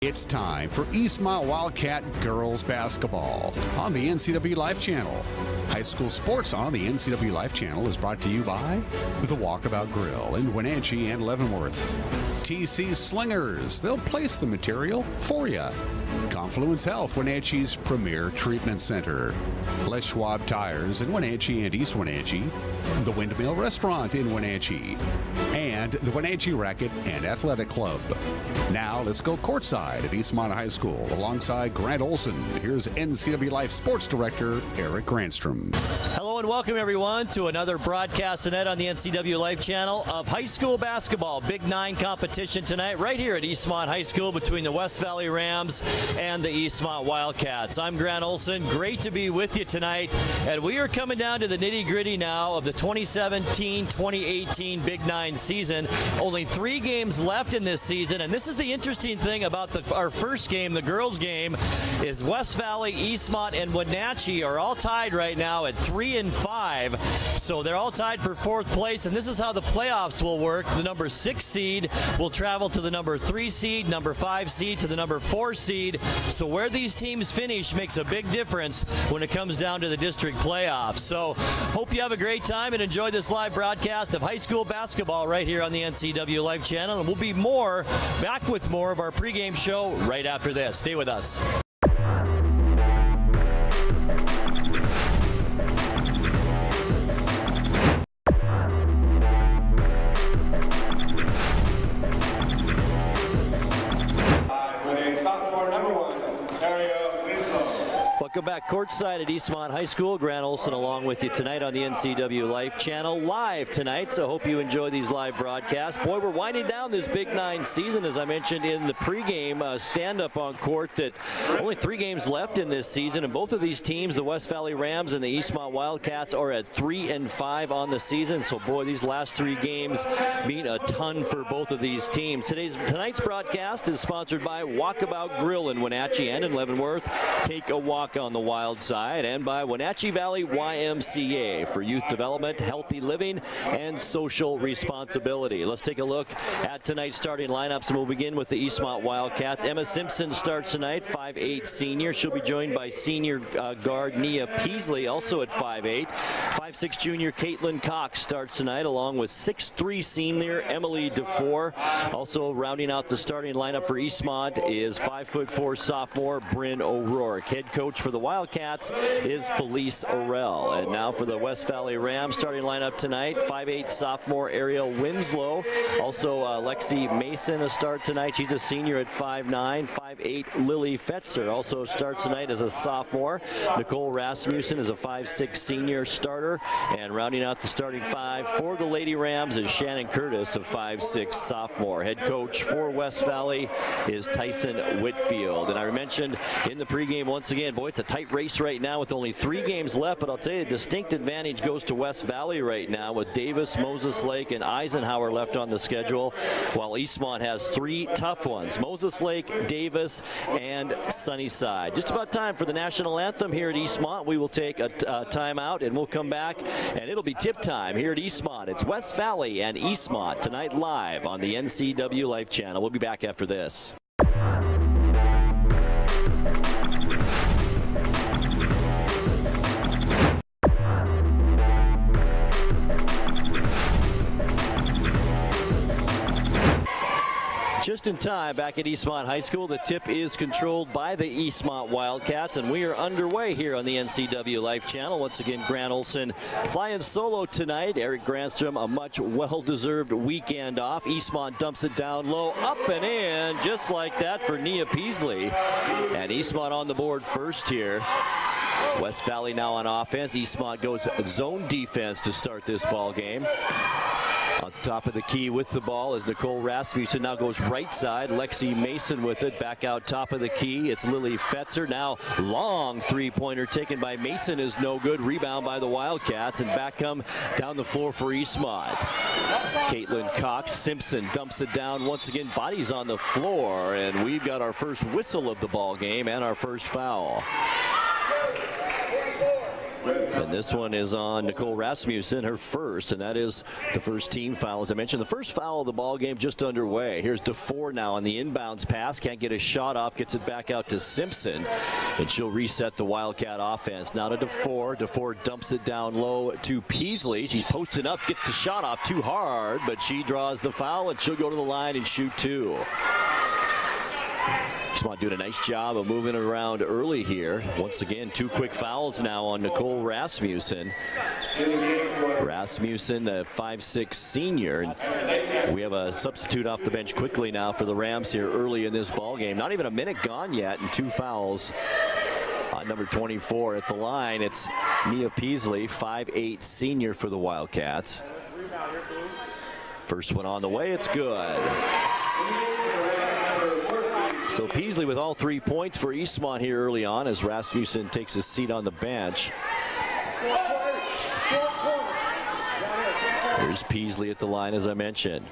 It's time for Eastmont Wildcat Girls Basketball on the NCW Life Channel. High school sports on the NCW Life Channel is brought to you by the Walkabout Grill in Wenatchee and Leavenworth. TC Slingers, they'll place the material for you. Confluence Health, Wenatchee's premier treatment center. Les Schwab Tires in Wenatchee and East Wenatchee. The Windmill Restaurant in Wenatchee. And the Wenatchee Racquet and Athletic Club. Now let's go courtside at Eastmont High School alongside Grant Olson. Here's NCW Life Sports Director Eric Granstrom. Hello and welcome everyone to another broadcast tonight on the NCW Life Channel of high school basketball. Big 9 competition tonight right here at Eastmont High School between the West Valley Rams and the Eastmont Wildcats. I'm Grant Olson. Great to be with you tonight. And we are coming down to the nitty-gritty now of the 2017-2018 Big 9 season. Only 3 games left in this season. And this is the interesting thing about our first game, the girls game, is West Valley, Eastmont, and Wenatchee are all tied right now at 3-5. So they're all tied for 4th place. And this is how the playoffs will work. The number 6 seed will travel to the number 3 seed, number 5 seed to the number 4 seed. So where these teams finish makes a big difference when it comes down to the district playoffs. So hope you have a great time and enjoy this live broadcast of high school basketball right here on the NCW Life Channel. And we'll be back with more of our pregame show right after this. Stay with us. Welcome back courtside at Eastmont High School. Grant Olson along with you tonight on the NCW Life Channel live tonight. So hope you enjoy these live broadcasts. Boy, we're winding down this Big 9 season, as I mentioned in the pregame stand-up on court, that only 3 games left in this season. And both of these teams, the West Valley Rams and the Eastmont Wildcats, are at 3-5 on the season. So boy, these last 3 games mean a ton for both of these teams. Tonight's broadcast is sponsored by Walkabout Grill in Wenatchee and in Leavenworth. Take a walk on the wild side, and by Wenatchee Valley YMCA for youth development, healthy living, and social responsibility. Let's take a look at tonight's starting lineups, and we'll begin with the Eastmont Wildcats. Emma Simpson starts tonight, 5'8" senior. She'll be joined by senior guard Nia Peasley, also at 5'8". 5'6" junior Caitlin Cox starts tonight, along with 6'3" senior Emily DeFore. Also rounding out the starting lineup for Eastmont is 5'4" sophomore Bryn O'Rourke. Head coach for the Wildcats is Felice Orell. And now for the West Valley Rams starting lineup tonight, 5'8" sophomore Ariel Winslow. Also Lexi Mason a start tonight. She's a senior at 5'9". 5'8" Lily Fetzer also starts tonight as a sophomore. Nicole Rasmussen is a 5'6" senior starter. And rounding out the starting 5 for the Lady Rams is Shannon Curtis, a 5'6" sophomore. Head coach for West Valley is Tyson Whitfield. And I mentioned in the pregame once again, boy, it's a tight race right now with only 3 games left, but I'll tell you, a distinct advantage goes to West Valley right now with Davis, Moses Lake, and Eisenhower left on the schedule, while Eastmont has 3 tough ones: Moses Lake, Davis, and Sunnyside. Just about time for the national anthem here at Eastmont. We will take a timeout, and we'll come back, and it'll be tip time here at Eastmont. It's West Valley and Eastmont tonight live on the NCW Life Channel. We'll be back after this. Just in time, back at Eastmont High School. The tip is controlled by the Eastmont Wildcats, and we are underway here on the NCW Life Channel. Once again, Grant Olson flying solo tonight. Eric Granstrom, a much well-deserved weekend off. Eastmont dumps it down low, up and in, just like that for Nia Peasley. And Eastmont on the board first here. West Valley now on offense. Eastmont goes zone defense to start this ball game. On the top of the key with the ball is Nicole Rasmussen. Now goes right side. Lexi Mason with it. Back out top of the key. It's Lily Fetzer. Now long three-pointer taken by Mason is no good. Rebound by the Wildcats. And back come down the floor for Eastmont. Caitlin Cox. Simpson dumps it down once again. Bodies on the floor. And we've got our first whistle of the ball game and our first foul. And this one is on Nicole Rasmussen, her first, and that is the first team foul. As I mentioned, the first foul of the ball game just underway. Here's DeFore now on the inbounds pass. Can't get a shot off. Gets it back out to Simpson, and she'll reset the Wildcat offense. Now to DeFore. DeFore dumps it down low to Peasley. She's posted up, gets the shot off too hard, but she draws the foul, and she'll go to the line and shoot two. Eastmont doing a nice job of moving around early here. Once again, two quick fouls now on Nicole Rasmussen. Rasmussen, a 5'6" senior. And we have a substitute off the bench quickly now for the Rams here early in this ball game. Not even a minute gone yet, and two fouls on number 24 at the line. It's Nia Peasley, 5'8" senior for the Wildcats. First one on the way, it's good. So Peasley with all 3 points for Eastmont here early on as Rasmussen takes his seat on the bench. Here's Peasley at the line, as I mentioned.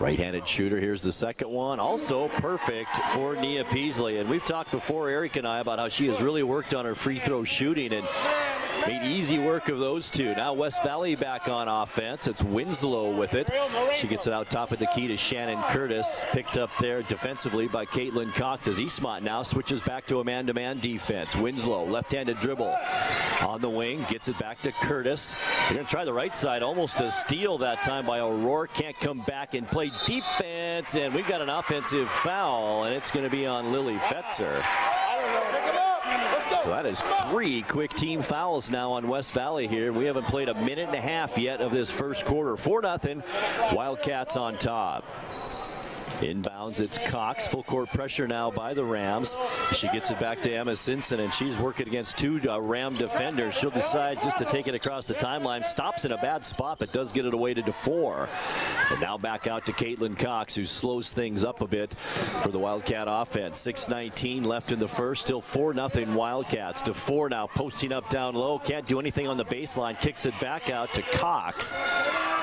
Right-handed shooter. Here's the second one. Also perfect for Nia Peasley. And we've talked before, Eric and I, about how she has really worked on her free throw shooting and made easy work of those two. Now West Valley back on offense. It's Winslow with it. She gets it out top of the key to Shannon Curtis. Picked up there defensively by Caitlin Cox as Eastmont now switches back to a man-to-man defense. Winslow, left-handed dribble on the wing. Gets it back to Curtis. They're going to try the right side. Almost a steal that time by O'Rourke. Can't come back and play defense. And we've got an offensive foul, and it's going to be on Lily Fetzer. So that is 3 quick team fouls now on West Valley here. We haven't played a minute and a half yet of this first quarter. 4-0. Wildcats on top. Inbounds, it's Cox. Full court pressure now by the Rams. She gets it back to Emma Simpson, and she's working against two Ram defenders. She'll decide just to take it across the timeline. Stops in a bad spot, but does get it away to DeFore. And now back out to Caitlin Cox, who slows things up a bit for the Wildcat offense. 6:19 left in the first. Still 4-0 Wildcats. DeFore now posting up down low. Can't do anything on the baseline. Kicks it back out to Cox.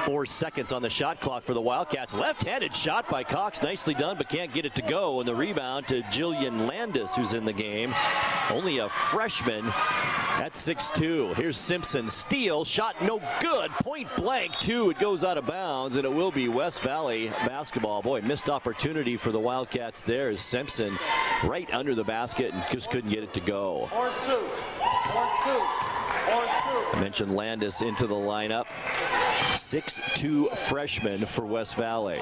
4 seconds on the shot clock for the Wildcats. Left-handed shot by Cox. Nicely done, but can't get it to go. And the rebound to Jillian Landis, who's in the game. Only a freshman at 6'2". Here's Simpson. Steal. Shot no good. Point blank, two. It goes out of bounds, and it will be West Valley basketball. Boy, missed opportunity for the Wildcats there as Simpson right under the basket and just couldn't get it to go. I mentioned Landis into the lineup. 6'2" freshman for West Valley.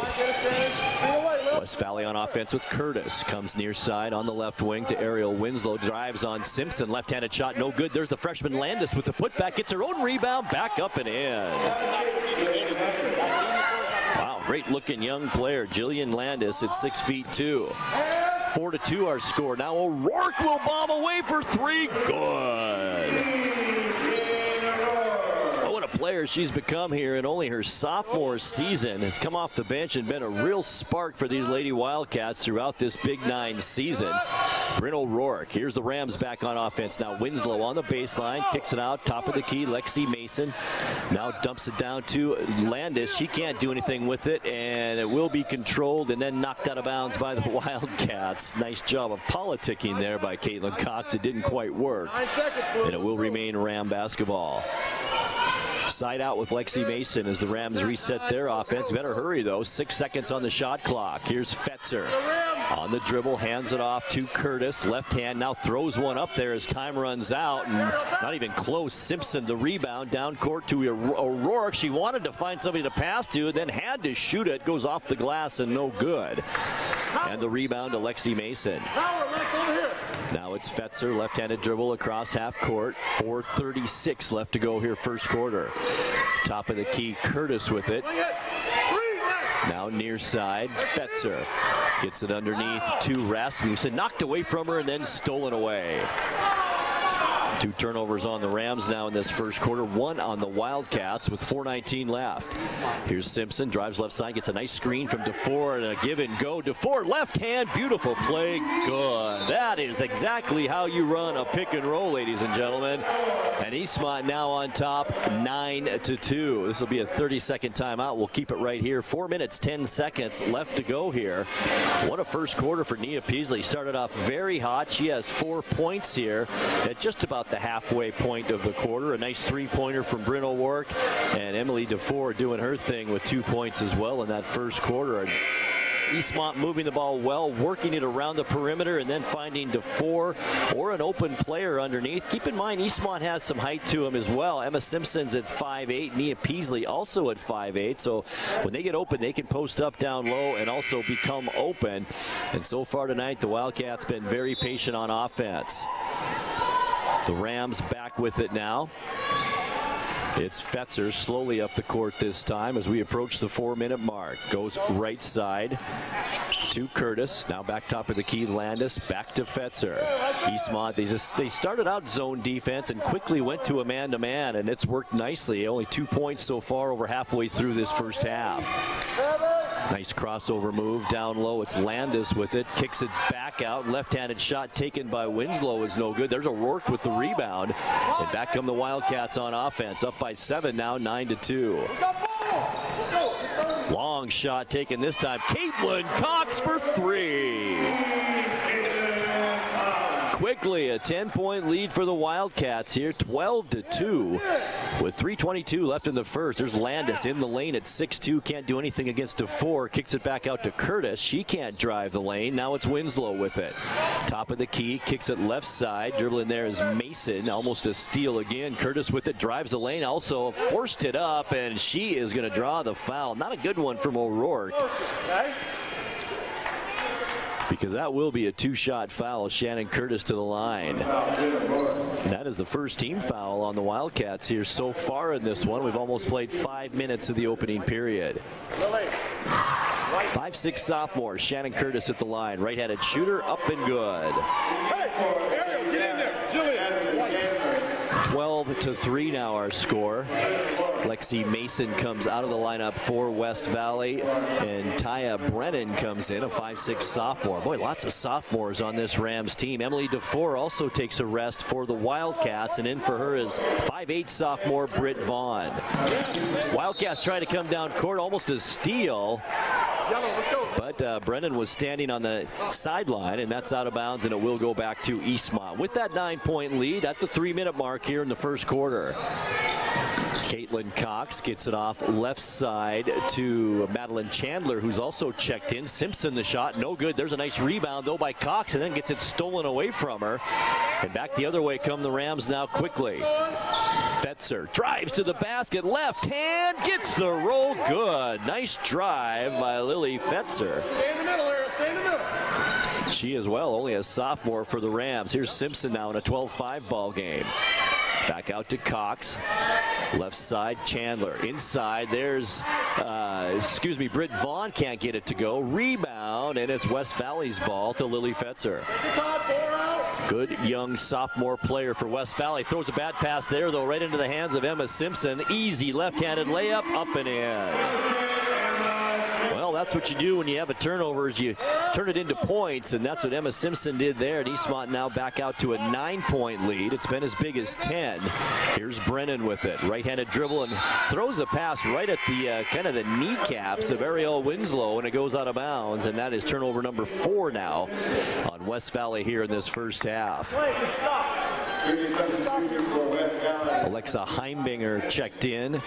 West Valley on offense with Curtis. Comes near side on the left wing to Ariel Winslow. Drives on Simpson. Left-handed shot, no good. There's the freshman Landis with the putback. Gets her own rebound. Back up and in. Wow, great-looking young player. Jillian Landis at 6'2". 4-2 our score. Now O'Rourke will bomb away for three. Good. What a player she's become here in only her sophomore season. Has come off the bench and been a real spark for these Lady Wildcats throughout this Big 9 season. Bryn O'Rourke. Here's the Rams back on offense. Now Winslow on the baseline. Kicks it out. Top of the key. Lexi Mason now dumps it down to Landis. She can't do anything with it, and it will be controlled and then knocked out of bounds by the Wildcats. Nice job of politicking there by Caitlin Cox. It didn't quite work, and it will remain Ram basketball. Side out with Lexi Mason as the Rams reset their offense. Better hurry, though. 6 seconds on the shot clock. Here's Fetzer on the dribble. Hands it off to Curtis. Left hand now throws one up there as time runs out. And not even close. Simpson the rebound. Down court to O'Rourke. She wanted to find somebody to pass to, then had to shoot it. Goes off the glass and no good. And the rebound to Lexi Mason. Now it's Fetzer, left-handed dribble across half court. 4:36 left to go here first quarter. Top of the key, Curtis with it. Now near side, Fetzer gets it underneath to Rasmussen. Knocked away from her and then stolen away. 2 turnovers on the Rams now in this first quarter, 1 on the Wildcats with 4:19 left. Here's Simpson, drives left side, gets a nice screen from DeFore and a give and go. DeFore left hand, beautiful play, good. That is exactly how you run a pick and roll, ladies and gentlemen. And Eastmont now on top, 9-2. This will be a 30-second timeout. We'll keep it right here. 4 minutes, 10 seconds left to go here. What a first quarter for Nia Peasley. Started off very hot. She has 4 points here at just about the halfway point of the quarter. A nice 3-pointer from Bryn O'Rourke, and Emily DeFore doing her thing with 2 points as well in that first quarter. Eastmont moving the ball well, working it around the perimeter, and then finding DeFore or an open player underneath. Keep in mind, Eastmont has some height to him as well. Emma Simpson's at 5'8", Nia Peasley also at 5'8", so when they get open, they can post up down low and also become open. And so far tonight, the Wildcats been very patient on offense. The Rams back with it now. It's Fetzer slowly up the court this time as we approach the 4-minute mark. Goes right side to Curtis. Now back top of the key, Landis. Back to Fetzer. Eastmont, they started out zone defense and quickly went to a man-to-man, and it's worked nicely. Only 2 points so far over halfway through this first half. Nice crossover move down low. It's Landis with it. Kicks it back out. Left-handed shot taken by Winslow is no good. There's O'Rourke with the rebound. And back come the Wildcats on offense. Up by 7 now, 9-2. Long shot taken this time. Caitlin Cox for 3. Quickly, a 10-point lead for the Wildcats here, 12-2 with 3:22 left in the first. There's Landis in the lane at 6'2", can't do anything against DeFore. Kicks it back out to Curtis. She can't drive the lane. Now it's Winslow with it. Top of the key, kicks it left side. Dribbling there is Mason, almost a steal again. Curtis with it, drives the lane, also forced it up, and she is going to draw the foul. Not a good one from O'Rourke, because that will be a 2-shot foul. Shannon Curtis to the line. That is the first team foul on the Wildcats here so far in this one. We've almost played 5 minutes of the opening period. 5'6" sophomore Shannon Curtis at the line. Right-handed shooter, up and good. 12-3 now our score. Lexi Mason comes out of the lineup for West Valley, and Taya Brennan comes in, a 5'6" sophomore. Boy, lots of sophomores on this Rams team. Emily DeFore also takes a rest for the Wildcats, and in for her is 5'8" sophomore Britt Vaughn. Wildcats trying to come down court, almost a steal. But Brennan was standing on the sideline, and that's out of bounds, and it will go back to Eastmont. With that 9-point lead at the 3-minute mark here in the first quarter. Caitlin Cox gets it off left side to Madeline Chandler, who's also checked in. Simpson the shot, no good. There's a nice rebound, though, by Cox, and then gets it stolen away from her. And back the other way come the Rams now quickly. Fetzer drives to the basket, left hand, gets the roll, good. Nice drive by Lily Fetzer. Stay in the middle, Eric, stay in the middle. She as well, only a sophomore for the Rams. Here's Simpson now in a 12-5 ball game. Back out to Cox. Left side, Chandler. Inside, there's, Britt Vaughn can't get it to go. Rebound, and it's West Valley's ball to Lily Fetzer. Good young sophomore player for West Valley. Throws a bad pass there, though, right into the hands of Emma Simpson. Easy left-handed layup, up and in. Well, that's what you do when you have a turnover, is you turn it into points, and that's what Emma Simpson did there. And Eastmont now back out to a 9-point lead. It's been as big as 10. Here's Brennan with it. Right-handed dribble and throws a pass right at the kind of the kneecaps of Ariel Winslow, and it goes out of bounds. And that is turnover number 4 now on West Valley here in this first half. Alexa Heimbinger checked in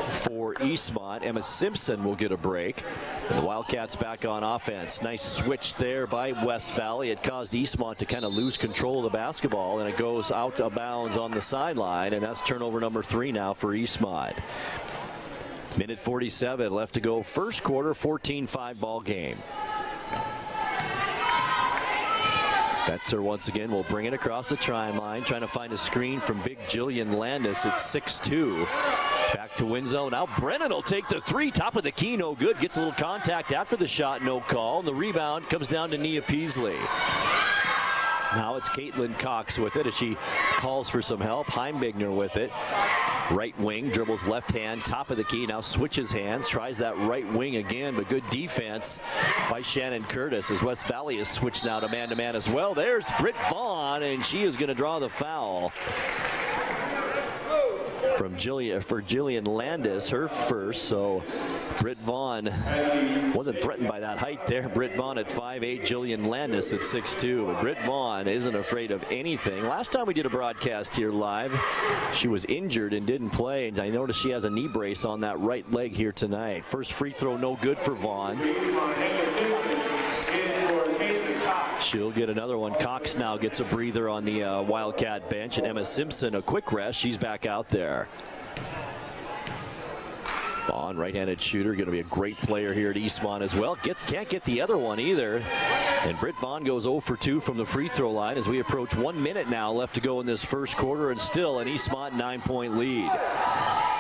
for Eastmont. Emma Simpson will get a break. And the Wildcats back on offense. Nice switch there by West Valley. It caused Eastmont to kind of lose control of the basketball, and it goes out of bounds on the sideline, and that's turnover number 3 now for Eastmont. Minute 47 left to go. First quarter, 14-5 ball game. Fetzer once again will bring it across the try line, trying to find a screen from big Jillian Landis at 6'2". Back to Winslow. Now Brennan will take the 3. Top of the key, no good. Gets a little contact after the shot, no call. And the rebound comes down to Nia Peasley. Now it's Caitlin Cox with it as she calls for some help. Heimbigner with it. Right wing, dribbles left hand, top of the key, now switches hands, tries that right wing again, but good defense by Shannon Curtis as West Valley is switched now to man as well. There's Britt Vaughn, and she is going to draw the foul. For Jillian Landis, her first, so Britt Vaughn wasn't threatened by that height there. Britt Vaughn at 5'8", Jillian Landis at 6'2", but Britt Vaughn isn't afraid of anything. Last time we did a broadcast here live, she was injured and didn't play, and I noticed she has a knee brace on that right leg here tonight. First free throw no good for Vaughn. She'll get another one. Cox now gets a breather on the Wildcat bench, and Emma Simpson a quick rest. She's back out there. Vaughn, right-handed shooter, going to be a great player here at Eastmont as well. Can't get the other one either. And Britt Vaughn goes 0 for 2 from the free throw line as we approach 1 minute now left to go in this first quarter, and still an Eastmont 9-point lead.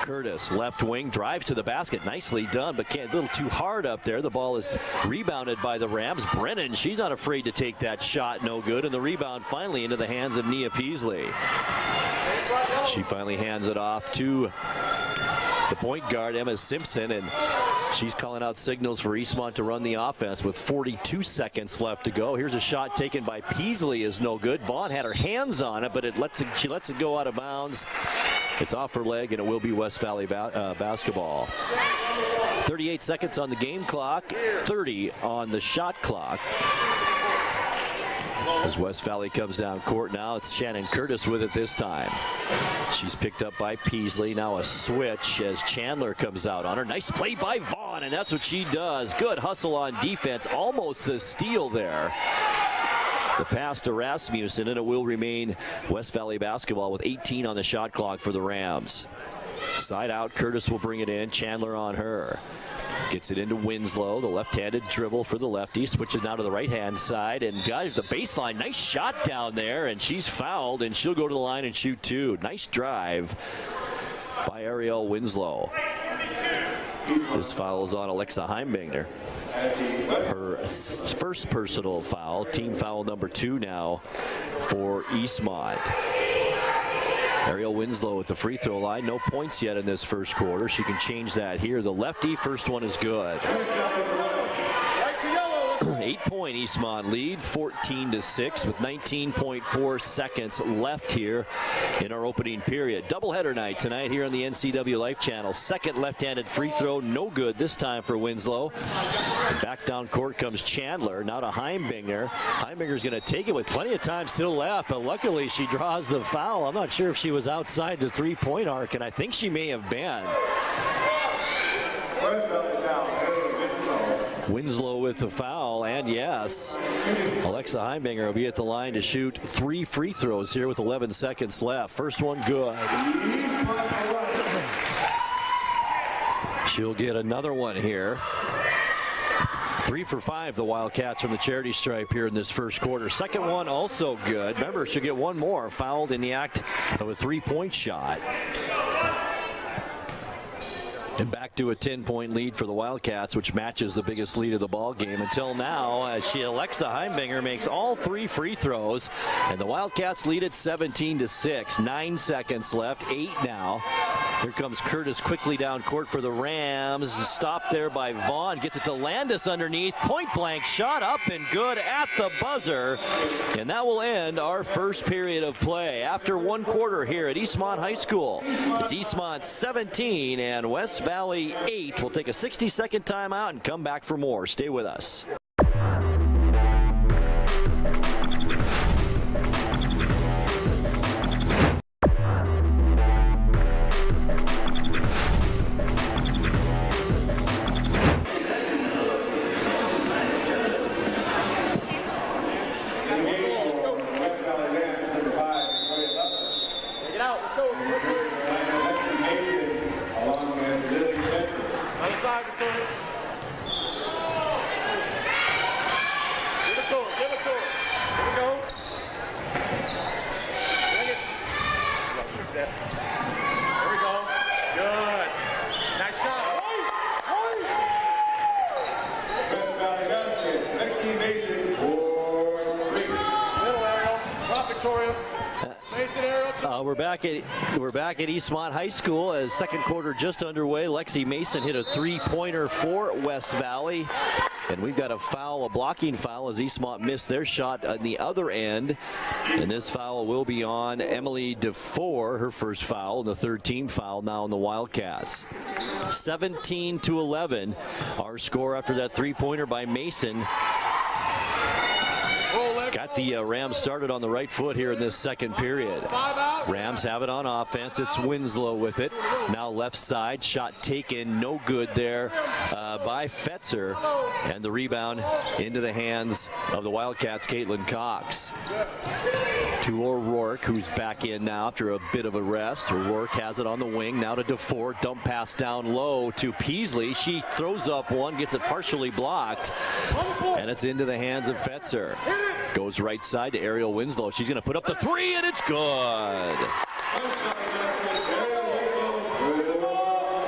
Curtis, left wing, drives to the basket. Nicely done, but a little too hard up there. The ball is rebounded by the Rams. Brennan, she's not afraid to take that shot. No good. And the rebound finally into the hands of Nia Peasley. She finally hands it off to the point guard, Emma Simpson, and she's calling out signals for Eastmont to run the offense with 42 seconds left to go. Here's a shot taken by Peasley, is no good. Vaughn had her hands on it, but she lets it go out of bounds. It's off her leg, and it will be West Valley basketball. 38 seconds on the game clock, 30 on the shot clock. As West Valley comes down court now, it's Shannon Curtis with it this time. She's picked up by Peasley. Now a switch as Chandler comes out on her. Nice play by Vaughn, and that's what she does. Good hustle on defense. Almost the steal there. The pass to Rasmussen, and it will remain West Valley basketball with 18 on the shot clock for the Rams. Side out, Curtis will bring it in. Chandler on her. Gets it into Winslow, the left-handed dribble for the lefty. Switches now to the right-hand side, and guys, the baseline. Nice shot down there, and she's fouled, and she'll go to the line and shoot two. Nice drive by Ariel Winslow. This foul is on Alexa Heimbigner. Her first personal foul, team foul number 2 now for Eastmont. Ariel Winslow at the free throw line. No points yet in this first quarter. She can change that here. The lefty, first one is good. 8-point Eastmont lead, 14-6 with 19.4 seconds left here in our opening period. Doubleheader night tonight here on the NCW Life Channel. Second left-handed free throw, no good this time for Winslow. And back down court comes Chandler, now to Heimbigner. Heimbinger's going to take it with plenty of time still left, but luckily she draws the foul. I'm not sure if she was outside the three-point arc, and I think she may have been. Winslow with the foul, and yes, Alexa Heimbigner will be at the line to shoot 3 free throws here with 11 seconds left. First one good. She'll get another one here. 3 for 5, the Wildcats from the charity stripe here in this first quarter. Second one also good. Remember, she'll get one more, fouled in the act of a 3-point shot. And back to a 10-point lead for the Wildcats, which matches the biggest lead of the ball game until now, as Alexa Heimbigner makes all 3 free throws, and the Wildcats lead at 17-6. 9 seconds left, 8 now. Here comes Curtis quickly down court for the Rams. Stopped there by Vaughn. Gets it to Landis underneath. Point blank shot up and good at the buzzer. And that will end our first period of play. After 1 quarter here at Eastmont High School, it's Eastmont 17 and West Valley 8. We'll take a 60-second timeout and come back for more. Stay with us. we're back at Eastmont High School as second quarter just underway. Lexi Mason hit a three-pointer for West Valley. And we've got a foul, a blocking foul, as Eastmont missed their shot on the other end. And this foul will be on Emily DeFore, her first foul, and the third team foul now on the Wildcats. 17-11, our score after that three-pointer by Mason. Got the Rams started on the right foot here in this second period. Rams have it on offense. It's Winslow with it. Now left side, shot taken, no good there by Fetzer. And the rebound into the hands of the Wildcats, Caitlin Cox. To O'Rourke, who's back in now after a bit of a rest. O'Rourke has it on the wing. Now to DeFore. Dump pass down low to Peasley. She throws up one, gets it partially blocked. And it's into the hands of Fetzer. Goes right side to Ariel Winslow. She's going to put up the three, and it's good.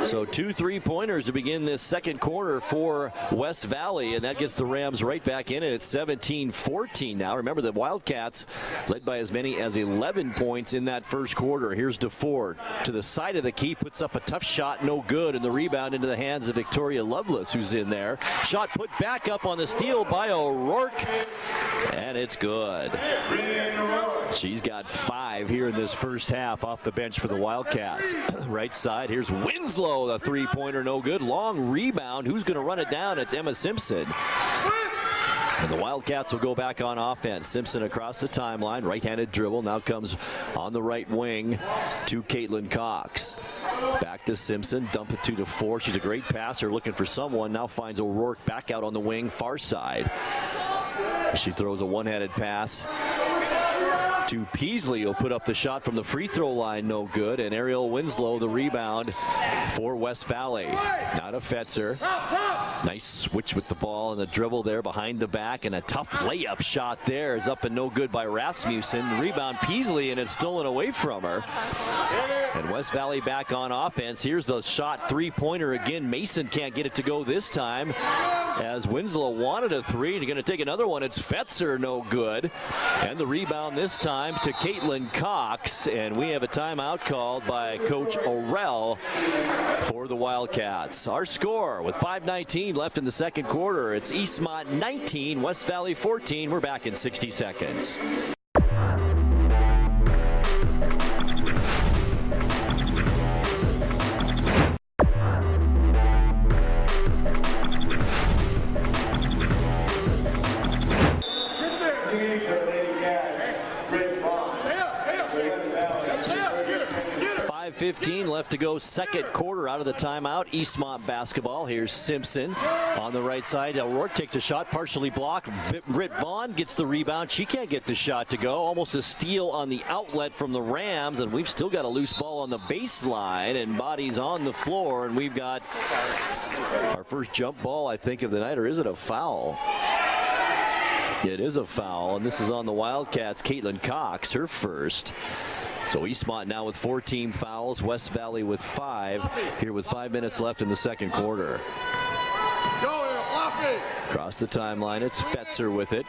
So 2 3-pointers to begin this second quarter for West Valley, and that gets the Rams right back in it. It's 17-14 now. Remember, the Wildcats led by as many as 11 points in that first quarter. Here's DeFore to the side of the key, puts up a tough shot, no good, and the rebound into the hands of Victoria Lovelace, who's in there. Shot put back up on the steal by O'Rourke, and it's good. She's got 5 here in this first half off the bench for the Wildcats. Right side, here's Winslow, the three-pointer, no good. Long rebound. Who's going to run it down? It's Emma Simpson. And the Wildcats will go back on offense. Simpson across the timeline, right-handed dribble. Now comes on the right wing to Caitlin Cox. Back to Simpson, dump it to DeFore. She's a great passer, looking for someone. Now finds O'Rourke back out on the wing, far side. She throws a one-handed pass to Peasley, who'll put up the shot from the free throw line, no good. And Ariel Winslow, the rebound for West Valley. Now to Fetzer. Nice switch with the ball and the dribble there behind the back, and a tough layup shot there is up and no good by Rasmussen. Rebound Peasley, and it's stolen away from her. And West Valley back on offense. Here's the shot, three-pointer again. Mason can't get it to go this time, as Winslow wanted a three. They're going to take another one. It's Fetzer, no good. And the rebound this time to Caitlin Cox. And we have a timeout called by Coach Orell for the Wildcats. Our score with 5:19 left in the second quarter. It's Eastmont 19, West Valley 14. We're back in 60 seconds. .15 left to go, second quarter out of the timeout. Eastmont basketball. Here's Simpson on the right side. O'Rourke takes a shot, partially blocked. Britt Vaughn gets the rebound. She can't get the shot to go. Almost a steal on the outlet from the Rams, and we've still got a loose ball on the baseline, and bodies on the floor, and we've got our first jump ball, I think, of the night. Or is it a foul? It is a foul, and this is on the Wildcats. Caitlin Cox, her first. So Eastmont now with 4 team fouls, West Valley with 5, here with 5 minutes left in the second quarter. Across the timeline, it's Fetzer with it.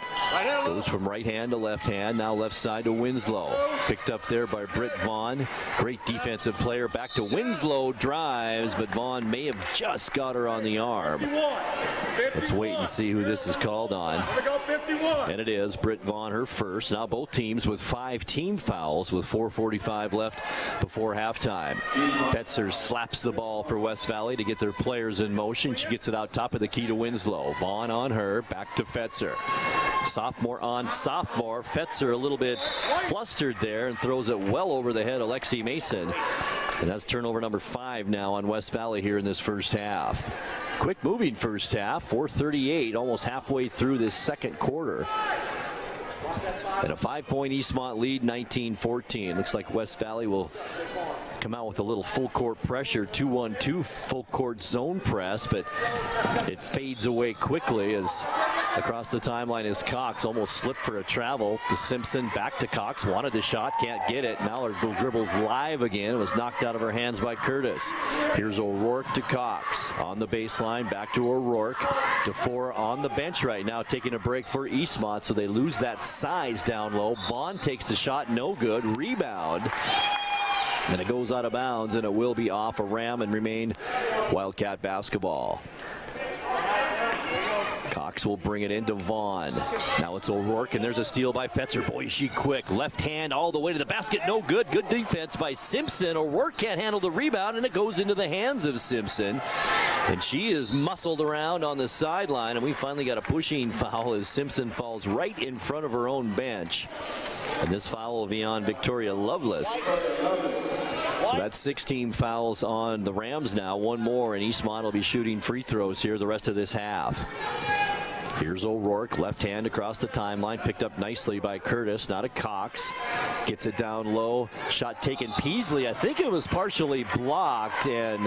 Goes from right hand to left hand, now left side to Winslow. Picked up there by Britt Vaughn. Great defensive player. Back to Winslow, drives, but Vaughn may have just got her on the arm. Let's wait and see who this is called on. And it is Britt Vaughn, her first. Now both teams with 5 team fouls with 4:45 left before halftime. Fetzer slaps the ball for West Valley to get their players in motion. She gets it out top of the key to Winslow. Vaughn on her, back to Fetzer. Sophomore on sophomore. Fetzer a little bit flustered there and throws it well over the head of Lexi Mason. And that's turnover number 5 now on West Valley here in this first half. Quick moving first half, 4:38, almost halfway through this second quarter. And a 5-point Eastmont lead, 19-14. Looks like West Valley will come out with a little full court pressure, 2-1-2 full court zone press, but it fades away quickly as across the timeline is Cox. Almost slipped for a travel to Simpson, back to Cox, wanted the shot, can't get it. Now her dribbles live again, was knocked out of her hands by Curtis. Here's O'Rourke to Cox on the baseline, back to O'Rourke. DeFore on the bench right now, taking a break for Eastmont, so they lose that size down low. Vaughn takes the shot, no good. Rebound And it goes out of bounds, and it will be off a Ram and remain Wildcat basketball. Cox will bring it into Vaughn. Now it's O'Rourke, and there's a steal by Fetzer. Boy, is she quick. Left hand all the way to the basket. No good. Good defense by Simpson. O'Rourke can't handle the rebound, and it goes into the hands of Simpson. And she is muscled around on the sideline, and we finally got a pushing foul as Simpson falls right in front of her own bench. And this foul will be on Victoria Lovelace. So that's 16 fouls on the Rams now. One more, and Eastmont will be shooting free throws here the rest of this half. Here's O'Rourke, left hand across the timeline, picked up nicely by Curtis, not a Cox. Gets it down low, shot taken Peasley. I think it was partially blocked, and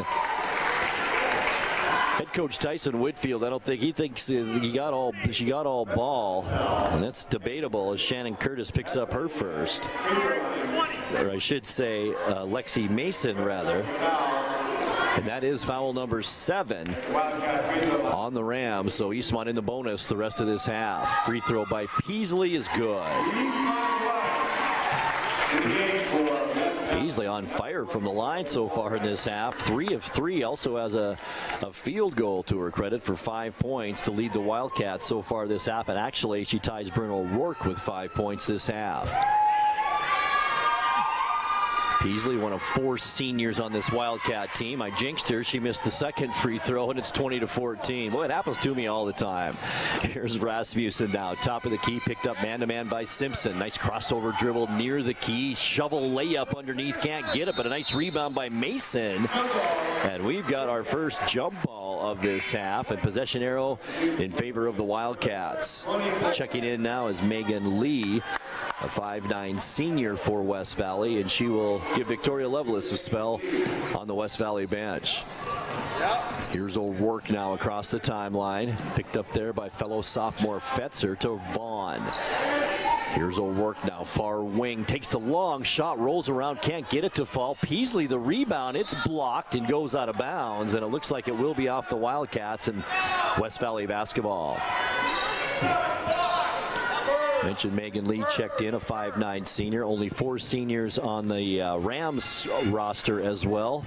head coach Tyson Whitfield, I don't think he thinks she got all ball, and that's debatable as Shannon Curtis picks up her first. Or I should say Lexi Mason rather. And that is foul number 7 on the Rams. So Eastmont in the bonus the rest of this half. Free throw by Peasley is good. Peasley on fire from the line so far in this half. 3 of 3, also has a field goal to her credit for 5 points to lead the Wildcats so far this half. And actually, she ties Bruno O'Rourke with 5 points this half. Peasley, one of 4 seniors on this Wildcat team. I jinxed her. She missed the second free throw, and it's 20-14. Boy, it happens to me all the time. Here's Rasmussen now. Top of the key, picked up man-to-man by Simpson. Nice crossover dribble near the key. Shovel layup underneath. Can't get it, but a nice rebound by Mason. And we've got our first jump ball of this half, and possession arrow in favor of the Wildcats. Checking in now is Megan Lee, a 5'9" senior for West Valley, and she will give Victoria Lovelace a spell on the West Valley bench. Here's O'Rourke now across the timeline, picked up there by fellow sophomore Fetzer to Vaughn. Here's O'Rourke now, far wing, takes the long shot, rolls around, can't get it to fall. Peasley the rebound, it's blocked and goes out of bounds, and it looks like it will be off the Wildcats and West Valley basketball. Mentioned Megan Lee checked in, a 5'9" senior. Only 4 seniors on the Rams roster as well.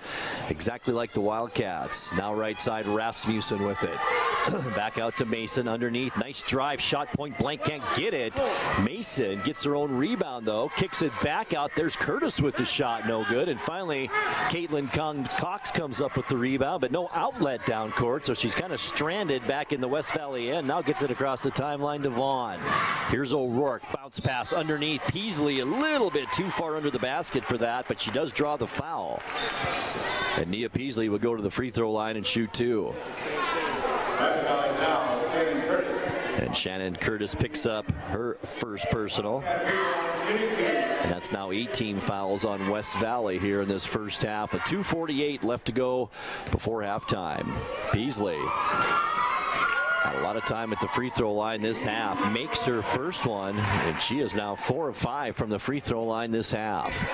Exactly like the Wildcats. Now right side, Rasmussen with it. Back out to Mason underneath. Nice drive, shot point blank, can't get it. Mason gets her own rebound though. Kicks it back out. There's Curtis with the shot, no good. And finally, Caitlin Cox comes up with the rebound, but no outlet down court. So she's kind of stranded back in the West Valley end. Now gets it across the timeline to Vaughn. Here's O'Rourke, bounce pass underneath. Peasley a little bit too far under the basket for that, but she does draw the foul. And Nia Peasley would go to the free throw line and shoot 2. And Shannon Curtis picks up her first personal. And that's now 18 fouls on West Valley here in this first half. A 2:48 left to go before halftime. Peasley had a lot of time at the free throw line this half. Makes her first one, and she is now 4 of 5 from the free throw line this half.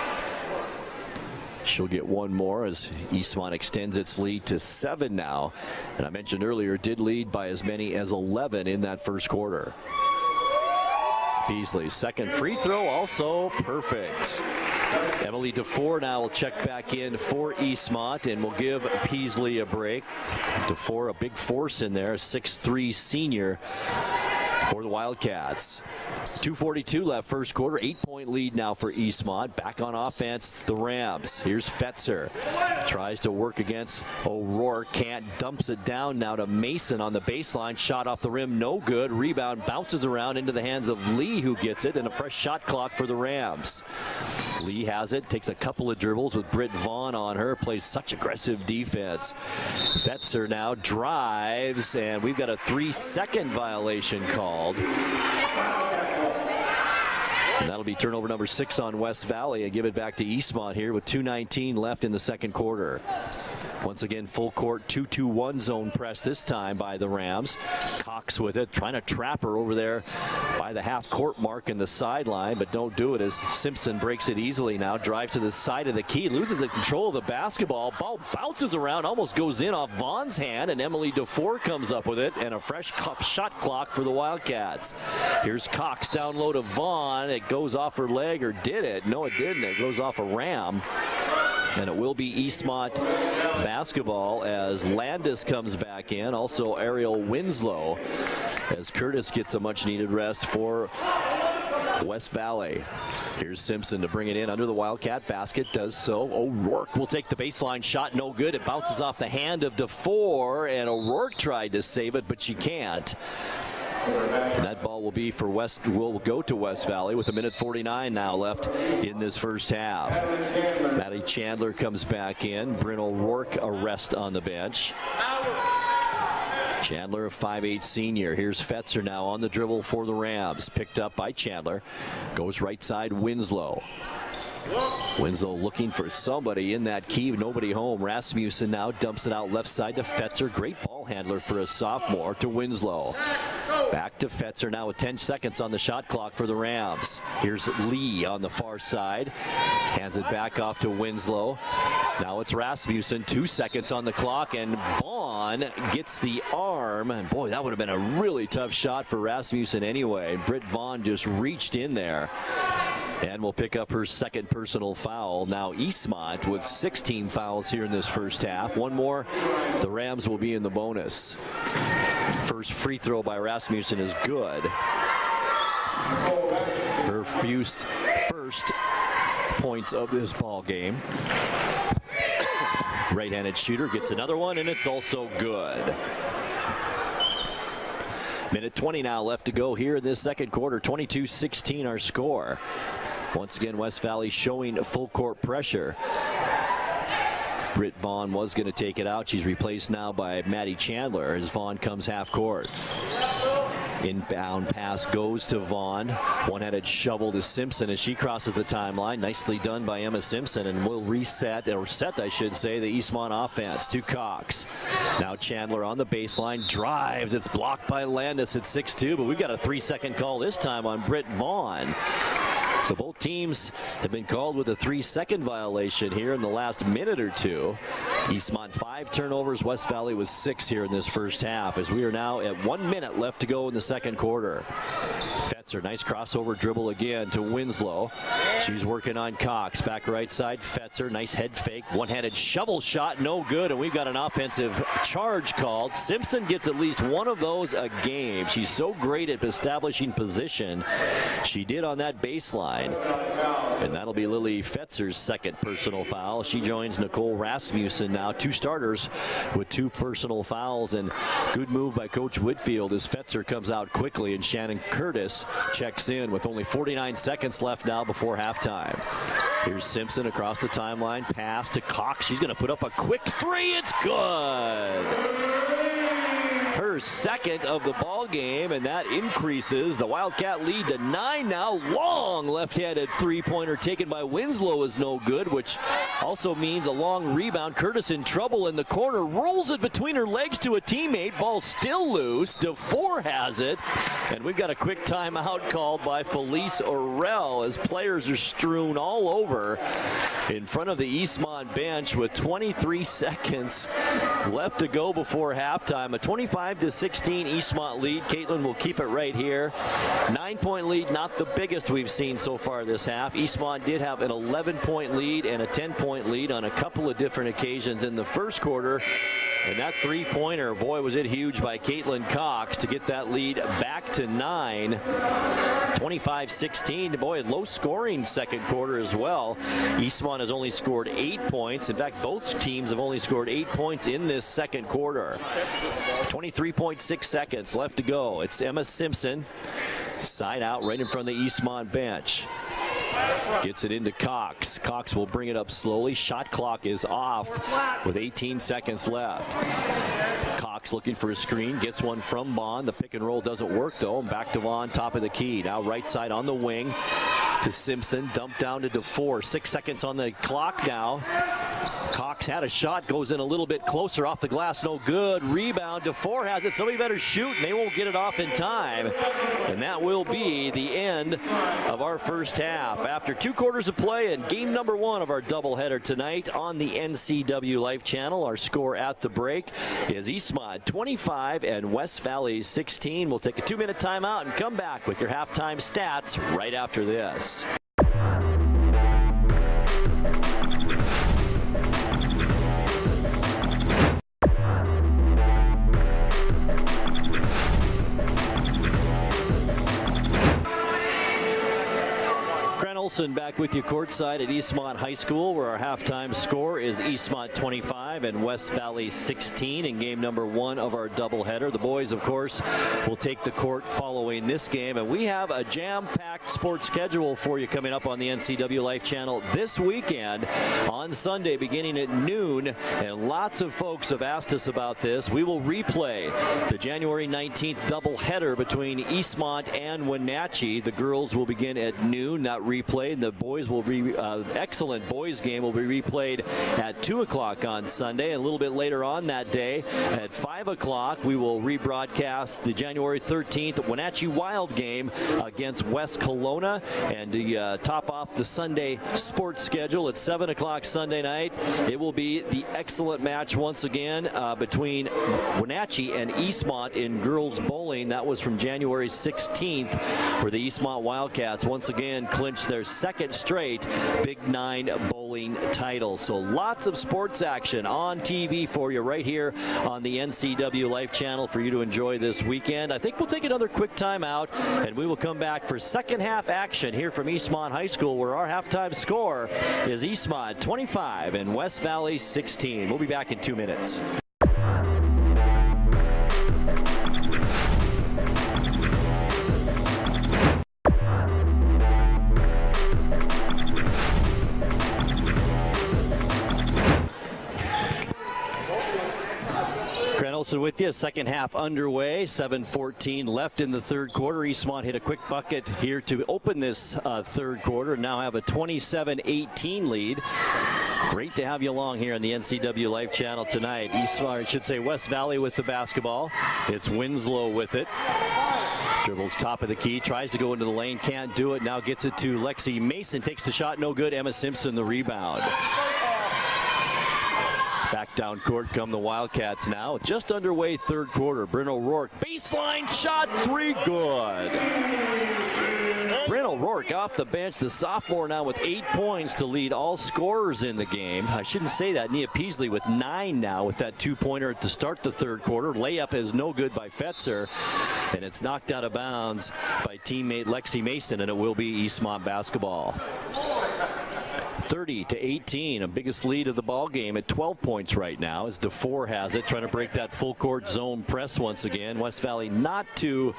She'll get one more as Eastmont extends its lead to 7 now. And I mentioned earlier, did lead by as many as 11 in that first quarter. Peasley's second free throw, also perfect. Emily DeFore now will check back in for Eastmont and will give Peasley a break. DeFore, a big force in there, 6'3" senior for the Wildcats. 2:42 left first quarter, 8-point lead now for Eastmont. Back on offense, the Rams. Here's Fetzer. Tries to work against O'Rourke, can't, dumps it down now to Mason on the baseline. Shot off the rim, no good. Rebound bounces around into the hands of Lee, who gets it, and a fresh shot clock for the Rams. Lee has it, takes a couple of dribbles with Britt Vaughn on her, plays such aggressive defense. Fetzer now drives, and we've got a 3-second violation called. And that'll be turnover number 6 on West Valley, and give it back to Eastmont here with 2:19 left in the second quarter. Once again, full court 2-2-1 zone press this time by the Rams. Cox with it, trying to trap her over there by the half court mark in the sideline, but don't do it as Simpson breaks it easily now. Drive to the side of the key, loses the control of the basketball. Ball bounces around, almost goes in off Vaughn's hand, and Emily DeFore comes up with it, and a fresh shot clock for the Wildcats. Here's Cox down low to Vaughn. It goes off her leg, or did it? No, it didn't. It goes off a Ram. And it will be Eastmont basketball as Landis comes back in. Also Ariel Winslow as Curtis gets a much-needed rest for West Valley. Here's Simpson to bring it in under the Wildcat basket. Does so. O'Rourke will take the baseline shot. No good. It bounces off the hand of DeFore, and O'Rourke tried to save it, but she can't. And that ball will go to West Valley with 1:49 now left in this first half. Maddie Chandler comes back in. Bryn O'Rourke a rest on the bench. Chandler, a 5'8" senior. Here's Fetzer now on the dribble for the Rams. Picked up by Chandler. Goes right side, Winslow. Winslow looking for somebody in that key. Nobody home. Rasmussen now dumps it out left side to Fetzer. Great ball handler for a sophomore to Winslow. Back to Fetzer now with 10 seconds on the shot clock for the Rams. Here's Lee on the far side. Hands it back off to Winslow. Now it's Rasmussen. 2 seconds on the clock, and Vaughn gets the arm. And boy, that would have been a really tough shot for Rasmussen anyway. Britt Vaughn just reached in there. And will pick up her second personal foul. Now Eastmont with 16 fouls here in this first half. One more, the Rams will be in the bonus. First free throw by Rasmussen is good. Her first points of this ball game. Right-handed shooter gets another one, and it's also good. Minute 20 now left to go here in this second quarter. 22-16 our score. Once again, West Valley showing full court pressure. Britt Vaughn was going to take it out. She's replaced now by Maddie Chandler as Vaughn comes half court. Inbound pass goes to Vaughn. One-handed shovel to Simpson as she crosses the timeline. Nicely done by Emma Simpson, and will set, I should say, the Eastmont offense to Cox. Now Chandler on the baseline, drives. It's blocked by Landis at 6'2", but we've got a 3-second call this time on Britt Vaughn. So both teams have been called with a 3-second violation here in the last minute or two. Eastmont 5 turnovers, West Valley was 6 here in this first half, as we are now at 1 minute left to go in the second quarter. Fetzer, nice crossover dribble again to Winslow. She's working on Cox. Back right side, Fetzer, nice head fake. One-handed shovel shot, no good, and we've got an offensive charge called. Simpson gets at least one of those a game. She's so great at establishing position. She did on that baseline. And that'll be Lily Fetzer's second personal foul. She joins Nicole Rasmussen now. 2 starters with 2 personal fouls, and good move by Coach Whitfield as Fetzer comes out quickly and Shannon Curtis checks in with only 49 seconds left now before halftime. Here's Simpson across the timeline. Pass to Cox. She's going to put up a quick 3. It's good. Her second of the ball game, and that increases the Wildcat lead to 9 now. Long left-handed three-pointer taken by Winslow is no good, which also means a long rebound. Curtis in trouble in the corner, rolls it between her legs to a teammate. Ball still loose. DeFore has it, and we've got a quick timeout called by Felice Orell as players are strewn all over in front of the Eastmont bench with 23 seconds left to go before halftime. A 25-16 Eastmont lead. Caitlin will keep it right here. 9-point lead, not the biggest we've seen so far this half. Eastmont did have an 11-point lead and a 10-point lead on a couple of different occasions in the first quarter. And that three-pointer, boy, was it huge by Caitlin Cox to get that lead back to 9. 25-16. Boy, low-scoring second quarter as well. Eastmont has only scored 8 points. In fact, both teams have only scored 8 points in this second quarter. 23.6 seconds left to go. It's Emma Simpson, side out right in front of the Eastmont bench. Gets it into Cox. Cox will bring it up slowly. Shot clock is off with 18 seconds left. Cox looking for a screen. Gets one from Vaughn. The pick and roll doesn't work though. Back to Vaughn, top of the key. Now right side on the wing to Simpson. Dumped down to DeFore. 6 seconds on the clock now. Cox had a shot. Goes in a little bit closer. Off the glass. No good. Rebound. DeFore has it. Somebody better shoot. And they won't get it off in time. And that will be the end of our first half. After 2 quarters of play and game number 1 of our doubleheader tonight on the NCW Life Channel. Our score at the break is Eastmont 25 and West Valley 16. We'll take a 2-minute timeout and come back with your halftime stats right after this. Nelson back with you courtside at Eastmont High School, where our halftime score is Eastmont 25 and West Valley 16 in game number 1 of our doubleheader. The boys, of course, will take the court following this game, and we have a jam-packed sports schedule for you coming up on the NCW Life Channel this weekend on Sunday beginning at noon, and lots of folks have asked us about this. We will replay the January 19th doubleheader between Eastmont and Wenatchee. The girls will begin at noon, not replayed. The boys will be excellent boys game will be replayed at 2 o'clock on Sunday. And a little bit later on that day at 5 o'clock, we will rebroadcast the January 13th Wenatchee Wild game against West Kelowna. And to top off the Sunday sports schedule at 7 o'clock Sunday night, it will be the excellent match once again between Wenatchee and Eastmont in girls bowling. That was from January 16th, where the Eastmont Wildcats once again clinched their second straight Big 9 bowling title. So lots of sports action on TV for you right here on the NCW Life Channel for you to enjoy this weekend. I think we'll take another quick timeout, and we will come back for second half action here from Eastmont High School, where our halftime score is Eastmont 25 and West Valley 16. We'll be back in 2 minutes. With you, second half underway, 7:14 left in the third quarter. Eastmont hit a quick bucket here to open this third quarter, now have a 27-18 lead. Great to have you along here on the NCW Life Channel tonight. Eastmont, I should say West Valley with the basketball. It's Winslow with it. Dribbles top of the key, tries to go into the lane, can't do it. Now gets it to Lexi Mason, takes the shot, no good. Emma Simpson the rebound. Back down court come the Wildcats now. Just underway third quarter. Bryn O'Rourke, baseline shot, 3, good. Bryn O'Rourke off the bench, the sophomore now with 8 points to lead all scorers in the game. I shouldn't say that. Nia Peasley with 9 now with that 2-pointer to start the third quarter. Layup is no good by Fetzer, and it's knocked out of bounds by teammate Lexi Mason, and it will be Eastmont basketball. 30-18, a biggest lead of the ball game at 12 points right now as DeFore has it, trying to break that full court zone press once again. West Valley not too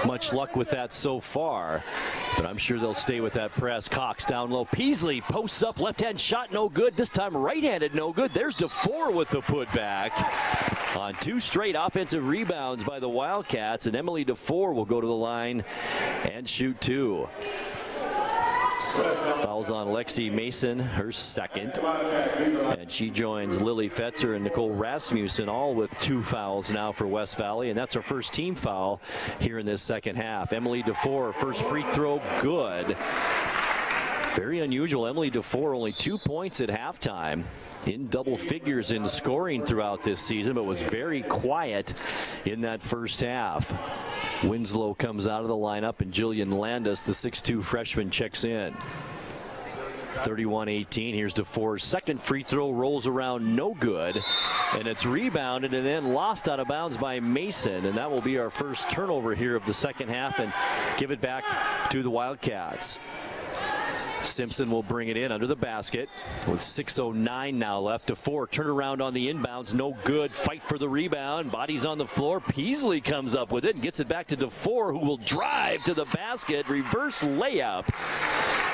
much luck with that so far, but I'm sure they'll stay with that press. Cox down low, Peasley posts up, left-hand shot no good, this time right-handed no good. There's DeFore with the putback on 2 straight offensive rebounds by the Wildcats, and Emily DeFore will go to the line and shoot 2. Fouls on Lexi Mason, her second. And she joins Lily Fetzer and Nicole Rasmussen, all with 2 fouls now for West Valley. And that's her first team foul here in this second half. Emily DeFore, first free throw, good. Very unusual. Emily DeFore only 2 points at halftime. In double figures in scoring throughout this season, but was very quiet in that first half. Winslow comes out of the lineup, and Jillian Landis, the 6'2 freshman, checks in. 31-18. Here's DeFore's second free throw, rolls around, no good, and it's rebounded and then lost out of bounds by Mason, and that will be our first turnover here of the second half and give it back to the Wildcats. Simpson will bring it in under the basket with 6:09 now left. DeFore turnaround on the inbounds, no good. Fight for the rebound, bodies on the floor. Peasley comes up with it and gets it back to DeFore, who will drive to the basket, reverse layup.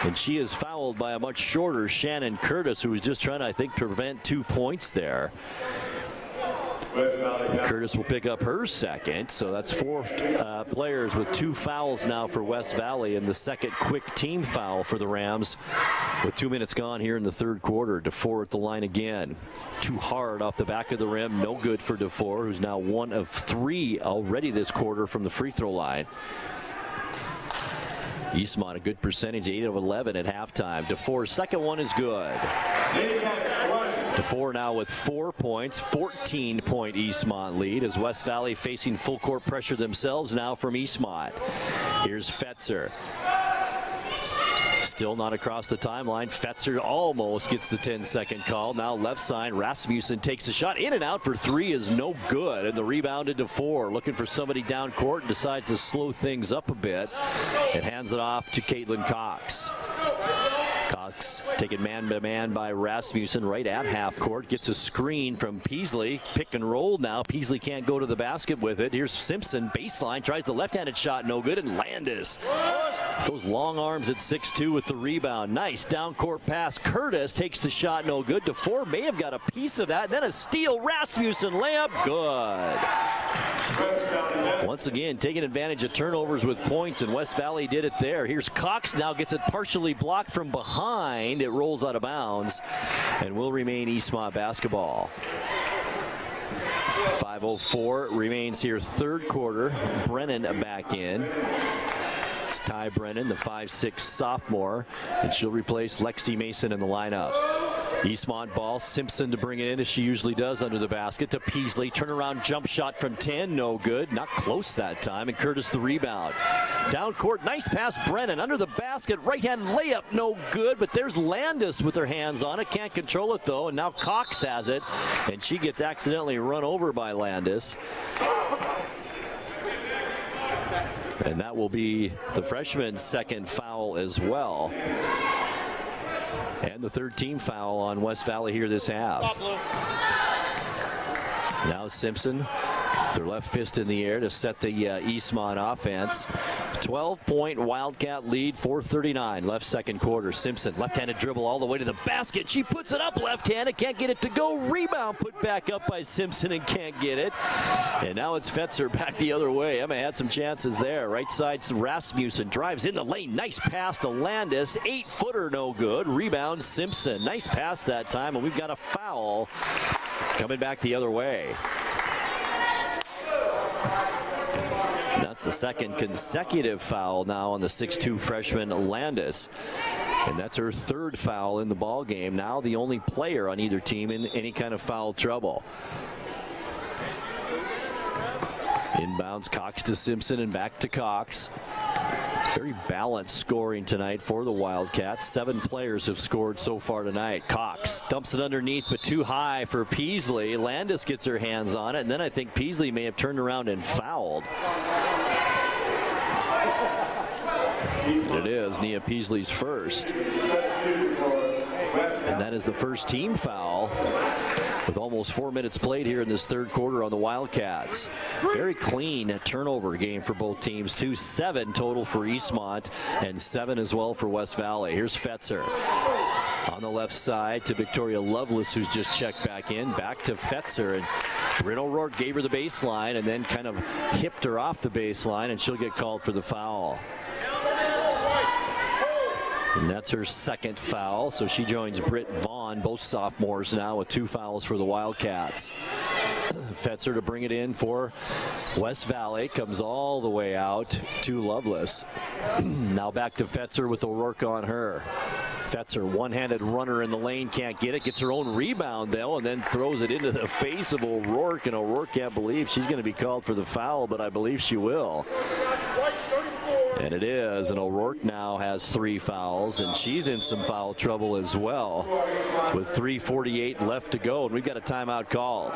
And she is fouled by a much shorter Shannon Curtis, who was just trying to, I think, prevent 2 points there. Curtis will pick up her second, so that's 4 players with 2 fouls now for West Valley, and the second quick team foul for the Rams with 2 minutes gone here in the third quarter. DeFore at the line again. Too hard off the back of the rim, no good for DeFore, who's now 1 of 3 already this quarter from the free throw line. Eastmont a good percentage, 8 of 11 at halftime. DeFore's second one is good. DeFore now with 4 points, 14-point Eastmont lead as West Valley facing full court pressure themselves now from Eastmont. Here's Fetzer. Still not across the timeline. Fetzer almost gets the 10-second call. Now left side, Rasmussen takes a shot. In and out for 3 is no good. And the rebound to DeFore. Looking for somebody down court and decides to slow things up a bit. And hands it off to Caitlin Cox. Cox taken man-to-man by Rasmussen right at half court. Gets a screen from Peasley. Pick and roll now. Peasley can't go to the basket with it. Here's Simpson, baseline, tries the left-handed shot, no good, and Landis. Those long arms at 6'2" with the rebound. Nice down-court pass. Curtis takes the shot, no good. DeFore may have got a piece of that. And then a steal. Rasmussen layup, good. Once again, taking advantage of turnovers with points, and West Valley did it there. Here's Cox, now gets it partially blocked from behind. It rolls out of bounds and will remain Eastmont basketball. 5:04 remains here, third quarter. Brennan back in. It's Ty Brennan, the 5'6" sophomore, and she'll replace Lexi Mason in the lineup. Eastmont ball, Simpson to bring it in as she usually does under the basket to Peasley. Turnaround jump shot from 10, no good. Not close that time, and Curtis the rebound. Down court, nice pass, Brennan under the basket. Right-hand layup, no good, but there's Landis with her hands on it. Can't control it though, and now Cox has it, and she gets accidentally run over by Landis. And that will be the freshman's second foul as well. And the third team foul on West Valley here this half. Now Simpson, their left fist in the air to set the Eastmont offense. 12-point Wildcat lead, 4:39 left second quarter. Simpson, left-handed dribble all the way to the basket. She puts it up left-handed, can't get it to go. Rebound put back up by Simpson and can't get it. And now it's Fetzer back the other way. Emma had some chances there. Right side, Rasmussen drives in the lane. Nice pass to Landis. 8-footer, no good. Rebound, Simpson. Nice pass that time, and we've got a foul coming back the other way. That's the second consecutive foul now on the 6'2" freshman Landis. And that's her third foul in the ball game. Now the only player on either team in any kind of foul trouble. Inbounds, Cox to Simpson and back to Cox. Very balanced scoring tonight for the Wildcats. 7 players have scored so far tonight. Cox dumps it underneath, but too high for Peasley. Landis gets her hands on it, and then I think Peasley may have turned around and fouled. It is Nia Peasley's first. And that is the first team foul with almost 4 minutes played here in this third quarter on the Wildcats. Very clean turnover game for both teams. 7 total for Eastmont and 7 as well for West Valley. Here's Fetzer on the left side to Victoria Lovelace, who's just checked back in. Back to Fetzer, and Bryn O'Rourke gave her the baseline and then kind of hipped her off the baseline, and she'll get called for the foul. And that's her second foul, so she joins Britt Vaughn, both sophomores now, with 2 fouls for the Wildcats. Fetzer to bring it in for West Valley, comes all the way out to Lovelace. Now back to Fetzer with O'Rourke on her. Fetzer, one-handed runner in the lane, can't get it, gets her own rebound though, and then throws it into the face of O'Rourke, and O'Rourke can't believe she's going to be called for the foul, but I believe she will. And it is, and O'Rourke now has 3 fouls, and she's in some foul trouble as well with 3:48 left to go, and we've got a timeout called.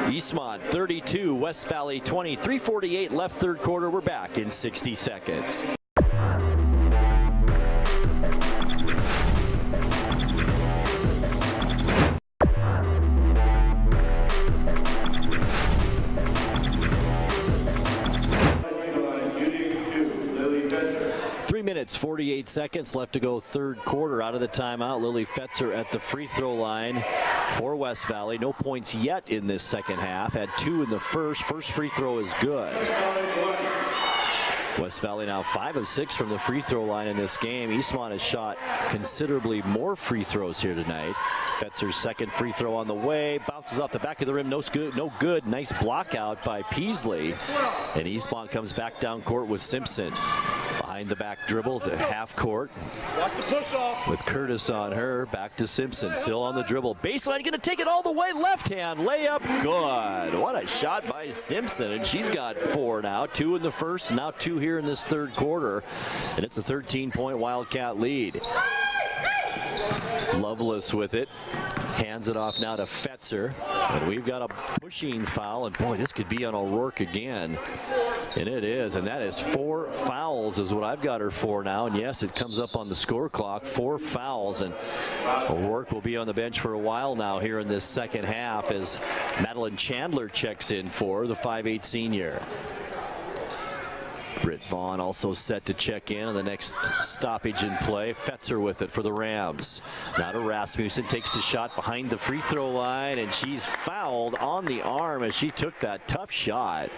Eastmont 32, West Valley 20, 3:48 left third quarter. We're back in 60 seconds. 3 minutes, 48 seconds left to go third quarter. Out of the timeout, Lily Fetzer at the free throw line for West Valley. No points yet in this second half. Had 2 in the first. First free throw is good. West Valley now 5 of 6 from the free throw line in this game. Eastmont has shot considerably more free throws here tonight. Fetzer's second free throw on the way. Bounces off the back of the rim. No good. Nice block out by Peasley. And Eastmont comes back down court with Simpson. Behind the back dribble to half court. Watch the push off. With Curtis on her. Back to Simpson. Still on the dribble. Baseline going to take it all the way. Left hand layup. Good. What a shot by Simpson. And she's got 4 now. 2 in the first. And now 2 here in this third quarter. And it's a 13-point Wildcat lead. Lovelace with it. Hands it off now to Fetzer. And we've got a pushing foul, and boy, this could be on O'Rourke again. And it is, and that is 4 fouls is what I've got her for now. And yes, it comes up on the score clock, 4 fouls. And O'Rourke will be on the bench for a while now here in this second half as Madeline Chandler checks in for the 5'8" senior. Britt Vaughn also set to check in on the next stoppage in play. Fetzer with it for the Rams. Now to Rasmussen, takes the shot behind the free throw line, and she's fouled on the arm as she took that tough shot.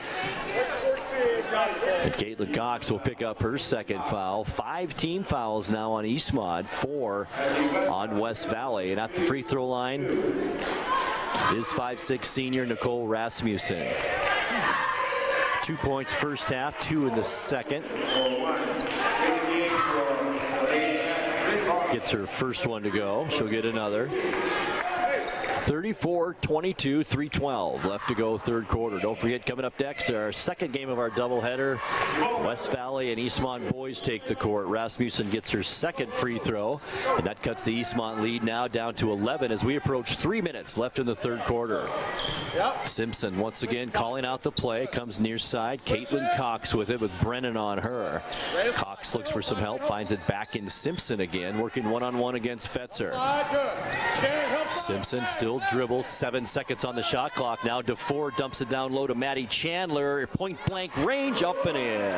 And Caitlin Cox will pick up her second foul. 5 team fouls now on Eastmont, 4 on West Valley. And at the free throw line is 5'6" senior Nicole Rasmussen. 2 points first half, 2 in the second. Gets her first one to go. She'll get another. 34-22, 3:12 left to go third quarter. Don't forget, coming up next, our second game of our doubleheader. West Valley and Eastmont boys take the court. Rasmussen gets her second free throw, and that cuts the Eastmont lead now down to 11 as we approach 3 minutes left in the third quarter. Simpson once again calling out the play, comes near side. Caitlin Cox with it with Brennan on her. Cox looks for some help, finds it back in Simpson again, working one-on-one against Fetzer. Simpson still dribbles, 7 seconds on the shot clock. Now DeFore dumps it down low to Maddie Chandler. Point blank range, up and in.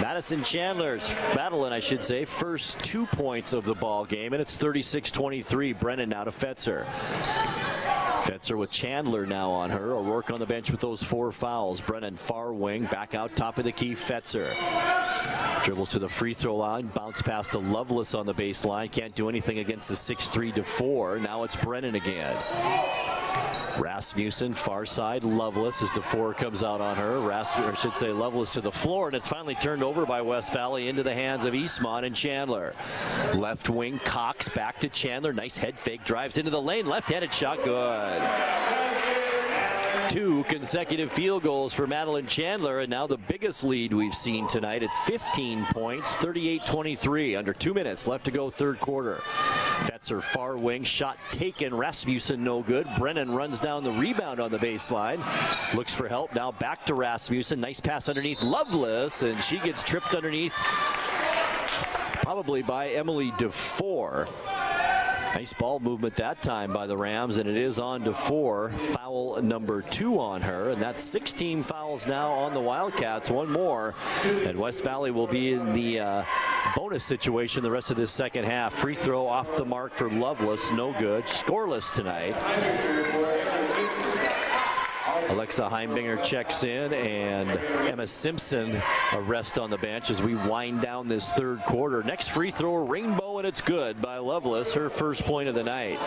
Madison Chandler's, Madeline, I should say, first 2 points of the ball game, and it's 36-23. Brennan now to Fetzer. Fetzer with Chandler now on her. O'Rourke on the bench with those 4 fouls. Brennan far wing, back out top of the key. Fetzer dribbles to the free throw line, bounce pass to Lovelace on the baseline. Can't do anything against the 6'3" DeFore. Now it's Brennan again. Rasmussen far side, Lovelace as DeFore comes out on her. Lovelace to the floor, and it's finally turned over by West Valley into the hands of Eastmont and Chandler. Left wing, Cox back to Chandler. Nice head fake, drives into the lane, left-handed shot, good. 2 consecutive field goals for Madeline Chandler, and now the biggest lead we've seen tonight at 15 points, 38-23. Under 2 minutes left to go third quarter. Fetzer far wing, shot taken. Rasmussen no good. Brennan runs down the rebound on the baseline. Looks for help, now back to Rasmussen. Nice pass underneath Lovelace, and she gets tripped underneath probably by Emily DeFore. Nice ball movement that time by the Rams, and it is on DeFore. Foul number 2 on her, and that's 16 fouls now on the Wildcats. 1 more, and West Valley will be in the bonus situation the rest of this second half. Free throw off the mark for Lovelace, no good. Scoreless tonight. Alexa Heimbinger checks in, and Emma Simpson a rest on the bench as we wind down this third quarter. Next free throw, rainbow, and it's good by Lovelace, her first point of the night.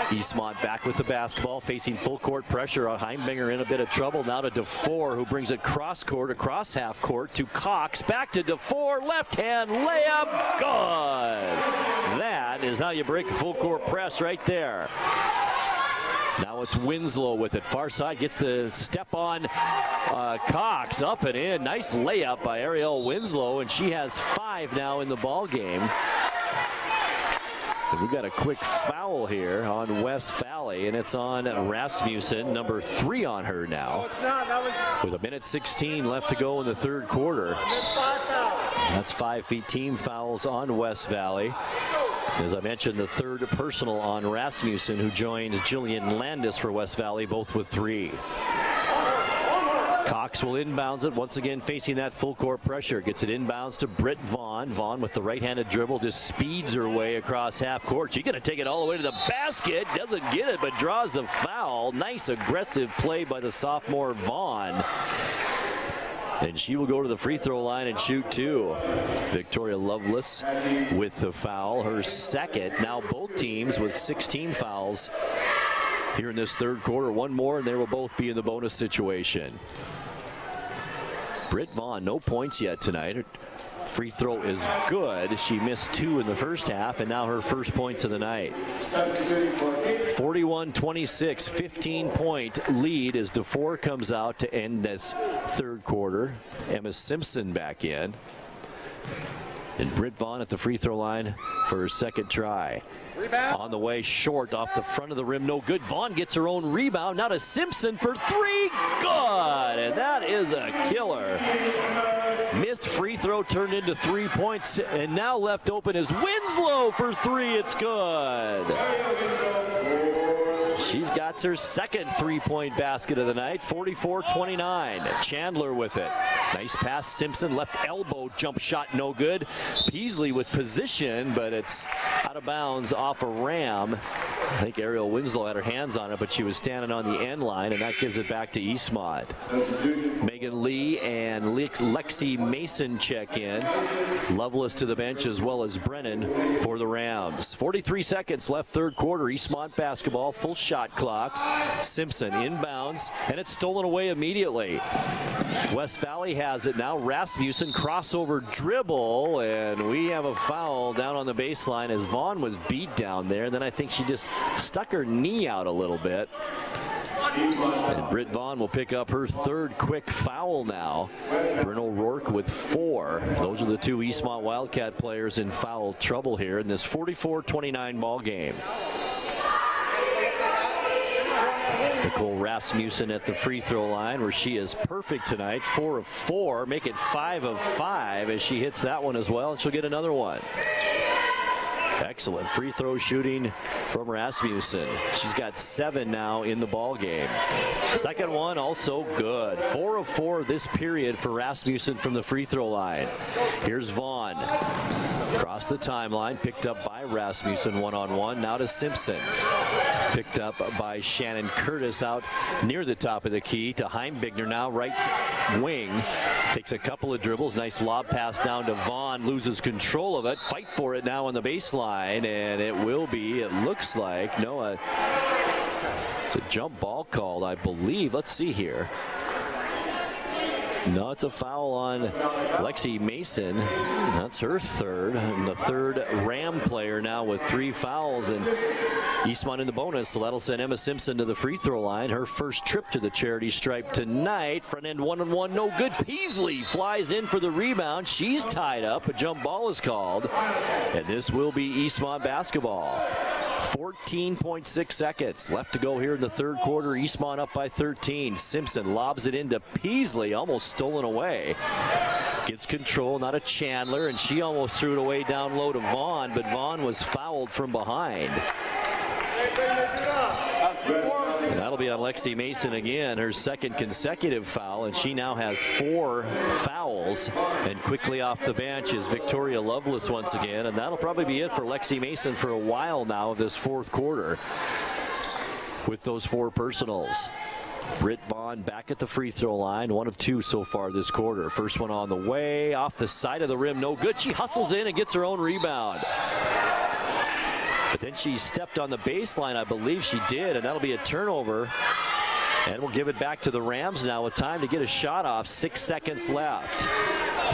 Eastmont back with the basketball, facing full court pressure on Heimbinger, in a bit of trouble. Now to DeFore, who brings it cross court, across half court to Cox, back to DeFore, left hand layup, good. That is how you break a full court press right there. Now it's Winslow with it. Far side, gets the step on Cox, up and in. Nice layup by Ariel Winslow, and she has 5 now in the ball game. And we've got a quick foul here on West Valley, and it's on Rasmussen, number 3 on her now. With 1:16 left to go in the third quarter. That's 5 team fouls on West Valley. As I mentioned, the third personal on Rasmussen, who joins Jillian Landis for West Valley, both with 3. Cox will inbounds it, once again facing that full court pressure. Gets it inbounds to Britt Vaughn. Vaughn with the right-handed dribble just speeds her way across half court. She's going to take it all the way to the basket. Doesn't get it, but draws the foul. Nice aggressive play by the sophomore Vaughn. And she will go to the free throw line and shoot 2. Victoria Lovelace with the foul, her second. Now both teams with 16 fouls here in this third quarter. 1 more, and they will both be in the bonus situation. Britt Vaughn, no points yet tonight. Her free throw is good. She missed 2 in the first half, and now her first points of the night. 41-26, 15-point lead as DeFore comes out to end this third quarter. Emma Simpson back in. And Britt Vaughn at the free throw line for her second try. On the way, short off the front of the rim, no good. Vaughn gets her own rebound. Now to Simpson for three, good! And that is a killer. Missed free throw turned into 3 points, and now left open is Winslow for three, it's good. She's got her second three-point basket of the night, 44-29. Chandler with it. Nice pass, Simpson, left elbow, jump shot, no good. Peasley with position, but it's out of bounds off a ram. I think Ariel Winslow had her hands on it, but she was standing on the end line, and that gives it back to Eastmont. Megan Lee and Lexi Mason check in. Lovelace to the bench as well as Brennan for the Rams. 43 seconds left third quarter. Eastmont basketball, full shot clock. Simpson inbounds, and it's stolen away immediately. West Valley has it now. Rasmussen crossover dribble, and we have a foul down on the baseline as Vaughn was beat down there. Then I think she just stuck her knee out a little bit. And Britt Vaughn will pick up her third quick foul now. Bryn O'Rourke with 4. Those are the two Eastmont Wildcat players in foul trouble here in this 44-29 ball game. Nicole Rasmussen at the free throw line where she is perfect tonight. 4 of 4, make it 5 of 5 as she hits that one as well, and she'll get another one. Excellent free throw shooting from Rasmussen. She's got 7 now in the ball game. Second one also good. 4 of 4 this period for Rasmussen from the free throw line. Here's Vaughn. Across the timeline, picked up by Rasmussen one-on-one. Now to Simpson. Picked up by Shannon Curtis out near the top of the key to Heimbigner now right wing. Takes a couple of dribbles. Nice lob pass down to Vaughn. Loses control of it. Fight for it now on the baseline. And it will be, it looks like, Noah. It's a jump ball called, I believe. Let's see here. No, it's a foul on Lexi Mason. That's her third. And the third Ram player now with 3 fouls. And Eastmont in the bonus, so that'll send Emma Simpson to the free throw line. Her first trip to the charity stripe tonight. Front end 1-on-1, no good. Peasley flies in for the rebound. She's tied up. A jump ball is called. And this will be Eastmont basketball. 14.6 seconds left to go here in the third quarter. Eastmont up by 13. Simpson lobs it into Peasley, almost stolen away. Gets control, not a Chandler, and she almost threw it away down low to Vaughn, but Vaughn was fouled from behind. And that'll be on Lexi Mason again, her second consecutive foul, and she now has 4 fouls. And quickly off the bench is Victoria Lovelace once again, and that'll probably be it for Lexi Mason for a while now of this fourth quarter with those 4 personals. Britt Vaughn back at the free throw line, 1 of 2 so far this quarter. First one on the way, off the side of the rim, no good. She hustles in and gets her own rebound. But then she stepped on the baseline, I believe she did, and that'll be a turnover. And we'll give it back to the Rams now with time to get a shot off. 6 seconds left.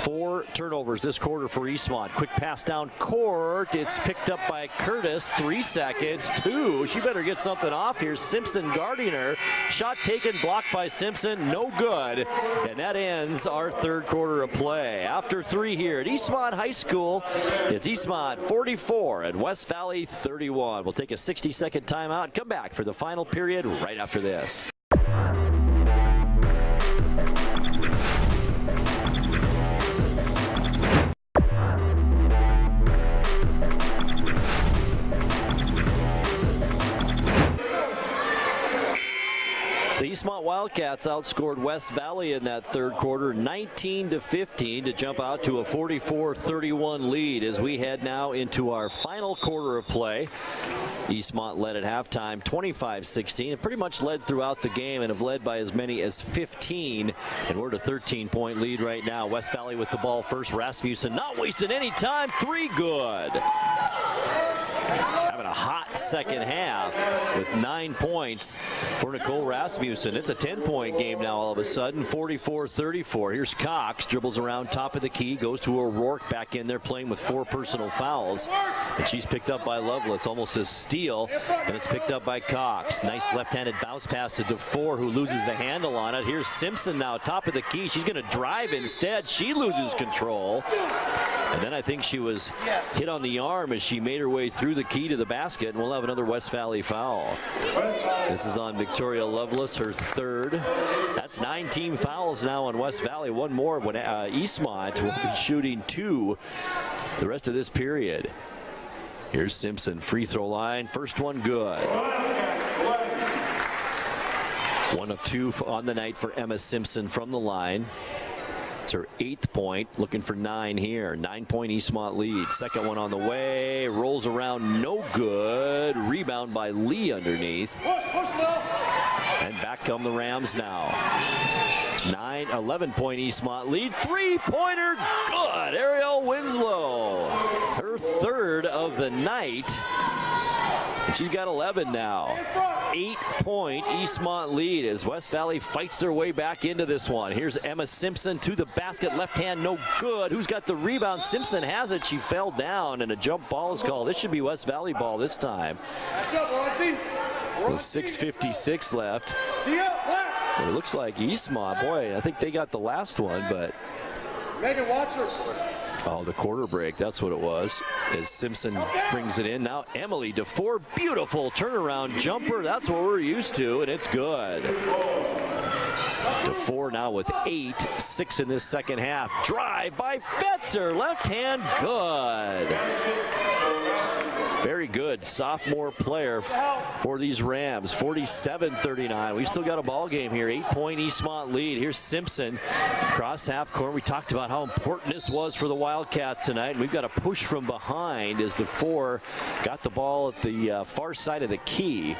4 turnovers this quarter for Eastmont. Quick pass down court. It's picked up by Curtis. 3 seconds. 2. She better get something off here. Simpson guarding her. Shot taken, blocked by Simpson. No good. And that ends our third quarter of play. After 3 here at Eastmont High School, it's Eastmont 44 and West Valley 31. We'll take a 60-second timeout and come back for the final period right after this. The Eastmont Wildcats outscored West Valley in that third quarter 19-15 to jump out to a 44-31 lead as we head now into our final quarter of play. Eastmont led at halftime 25-16. It pretty much led throughout the game and have led by as many as 15. And we're at a 13-point lead right now. West Valley with the ball first. Rasmussen not wasting any time. 3 good. Having a hot second half with 9 points for Nicole Rasmussen. It's a 10-point game now all of a sudden, 44-34. Here's Cox, dribbles around top of the key, goes to O'Rourke back in there playing with 4 personal fouls. And she's picked up by Lovelace, almost a steal, and it's picked up by Cox. Nice left-handed bounce pass to DeFore, who loses the handle on it. Here's Simpson now, top of the key. She's going to drive instead. She loses control. And then I think she was hit on the arm as she made her way through the key to the basket. basket, and we'll have another West Valley foul. This is on Victoria Lovelace, her third. That's 9 team fouls now on West Valley. One more when Eastmont will be shooting 2 the rest of this period. Here's Simpson, free throw line. First one good. 1 of 2 on the night for Emma Simpson from the line. It's her 8th point, looking for 9 here. 9-point Eastmont lead. Second one on the way, rolls around, no good. Rebound by Lee underneath. And back come the Rams now. 11-point Eastmont lead. 3-pointer, good. Ariel Winslow, her 3rd of the night. And she's got 11 now. 8-point Eastmont lead as West Valley fights their way back into this one. Here's Emma Simpson to the basket, left hand, no good. Who's got the rebound? Simpson has it. She fell down, and a jump ball is called. This should be West Valley ball this time. With 6:56 left. It looks like Eastmont, boy, I think they got the last one, but oh, the quarter break, that's what it was, as Simpson brings it in. Now Emily DeFore, beautiful turnaround jumper. That's what we're used to, and it's good. DeFore now with 8, 6 in this second half. Drive by Fetzer, left hand, good. Very good sophomore player for these Rams. 47-39. We've still got a ball game here. 8-point Eastmont lead. Here's Simpson cross half court. We talked about how important this was for the Wildcats tonight. We've got a push from behind as DeFore got the ball at the far side of the key.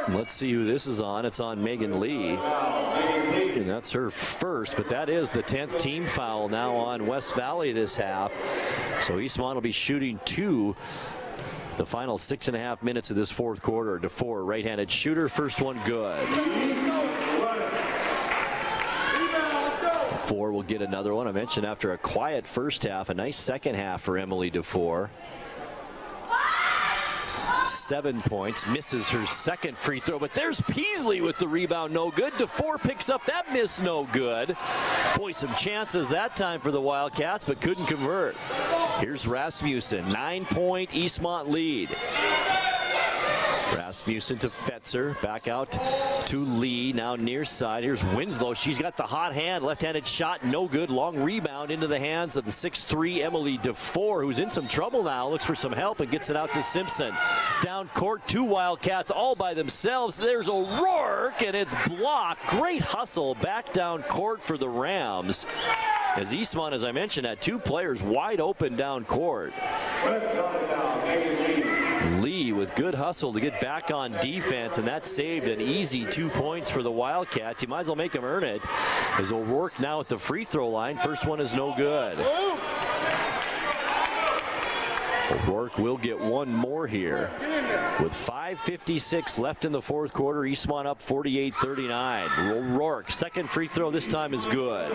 Let's see who this is on. It's on Megan Lee. And that's her first, but that is the 10th team foul now on West Valley this half. So Eastmont will be shooting 2 the final 6.5 minutes of this fourth quarter. DeFore, right-handed shooter, first one good. DeFore will get another one. I mentioned after a quiet first half, a nice second half for Emily DeFore. 7 points, misses her second free throw, but there's Peasley with the rebound, no good. DeFore picks up that miss, no good. Boy, some chances that time for the Wildcats, but couldn't convert. Here's Rasmussen, 9-point Eastmont lead. Rasmussen to Fetzer, back out to Lee, now near side. Here's Winslow, she's got the hot hand, left-handed shot, no good. Long rebound into the hands of the 6'3" Emily DeFore, who's in some trouble now, looks for some help and gets it out to Simpson. Down court, 2 Wildcats all by themselves. There's O'Rourke, and it's blocked. Great hustle back down court for the Rams. As Eastmont, as I mentioned, had 2 players wide open down court. Lee with good hustle to get back on defense, and that saved an easy 2 points for the Wildcats. You might as well make them earn it. As O'Rourke now at the free throw line. First one is no good. O'Rourke will get one more here. With 5:56 left in the fourth quarter, Eastmont up 48-39. O'Rourke, second free throw this time is good.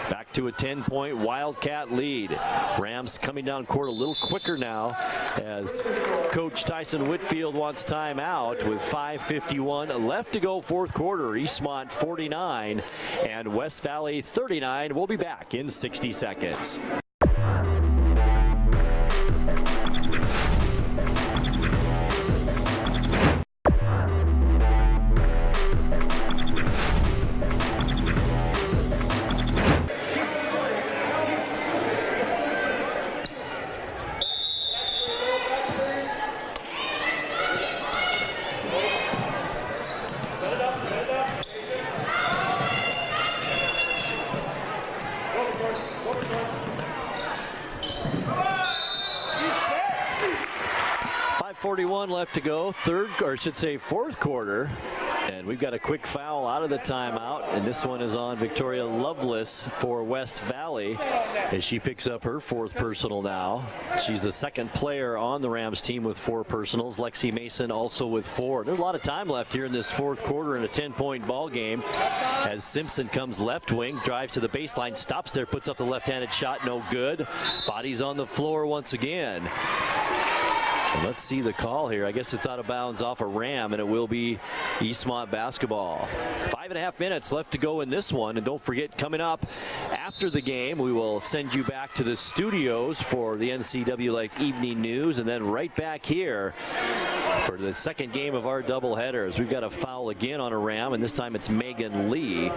Back to a 10-point Wildcat lead. Rams coming down court a little quicker now as Coach Tyson Whitfield wants timeout with 5:51 left to go fourth quarter. Eastmont 49 and West Valley 39. We'll be back in 60 seconds. Left to go, fourth quarter, and we've got a quick foul out of the timeout, and this one is on Victoria Lovelace for West Valley as she picks up her 4th personal now. She's the second player on the Rams team with 4 personals. Lexi Mason also with 4. There's a lot of time left here in this fourth quarter in a 10-point ball game as Simpson comes left wing, drives to the baseline, stops there, puts up the left-handed shot, no good. Bodies on the floor once again. Let's see the call here. I guess it's out of bounds off a Ram, and it will be Eastmont basketball. 5.5 minutes left to go in this one. And don't forget, coming up after the game, we will send you back to the studios for the NCW Life Evening News, and then right back here for the second game of our doubleheaders. We've got a foul again on a Ram, and this time it's Megan Lee,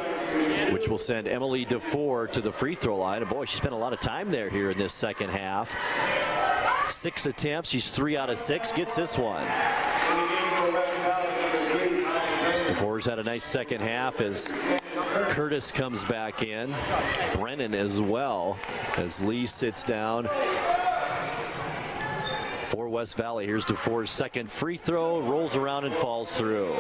which will send Emily DeFore to the free throw line. And boy, she spent a lot of time there here in this second half. 6 attempts. She's 3 out of 6. Gets this one. DeFore's had a nice second half as Curtis comes back in. Brennan as well as Lee sits down. For West Valley, here's DeFore's second free throw. Rolls around and falls through.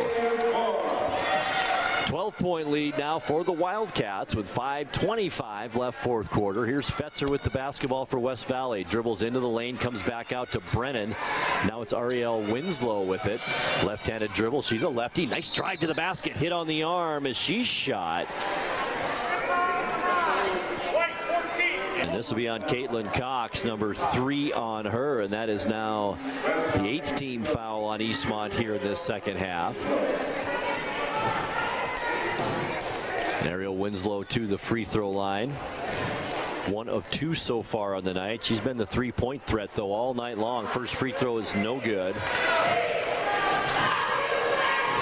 12-point lead now for the Wildcats with 5:25 left fourth quarter. Here's Fetzer with the basketball for West Valley. Dribbles into the lane, comes back out to Brennan. Now it's Ariel Winslow with it. Left-handed dribble. She's a lefty. Nice drive to the basket. Hit on the arm as she shot. And this will be on Caitlin Cox, number 3 on her. And that is now the 8th team foul on Eastmont here in this second half. Ariel Winslow to the free throw line. 1 of 2 so far on the night. She's been the three-point threat, though, all night long. First free throw is no good.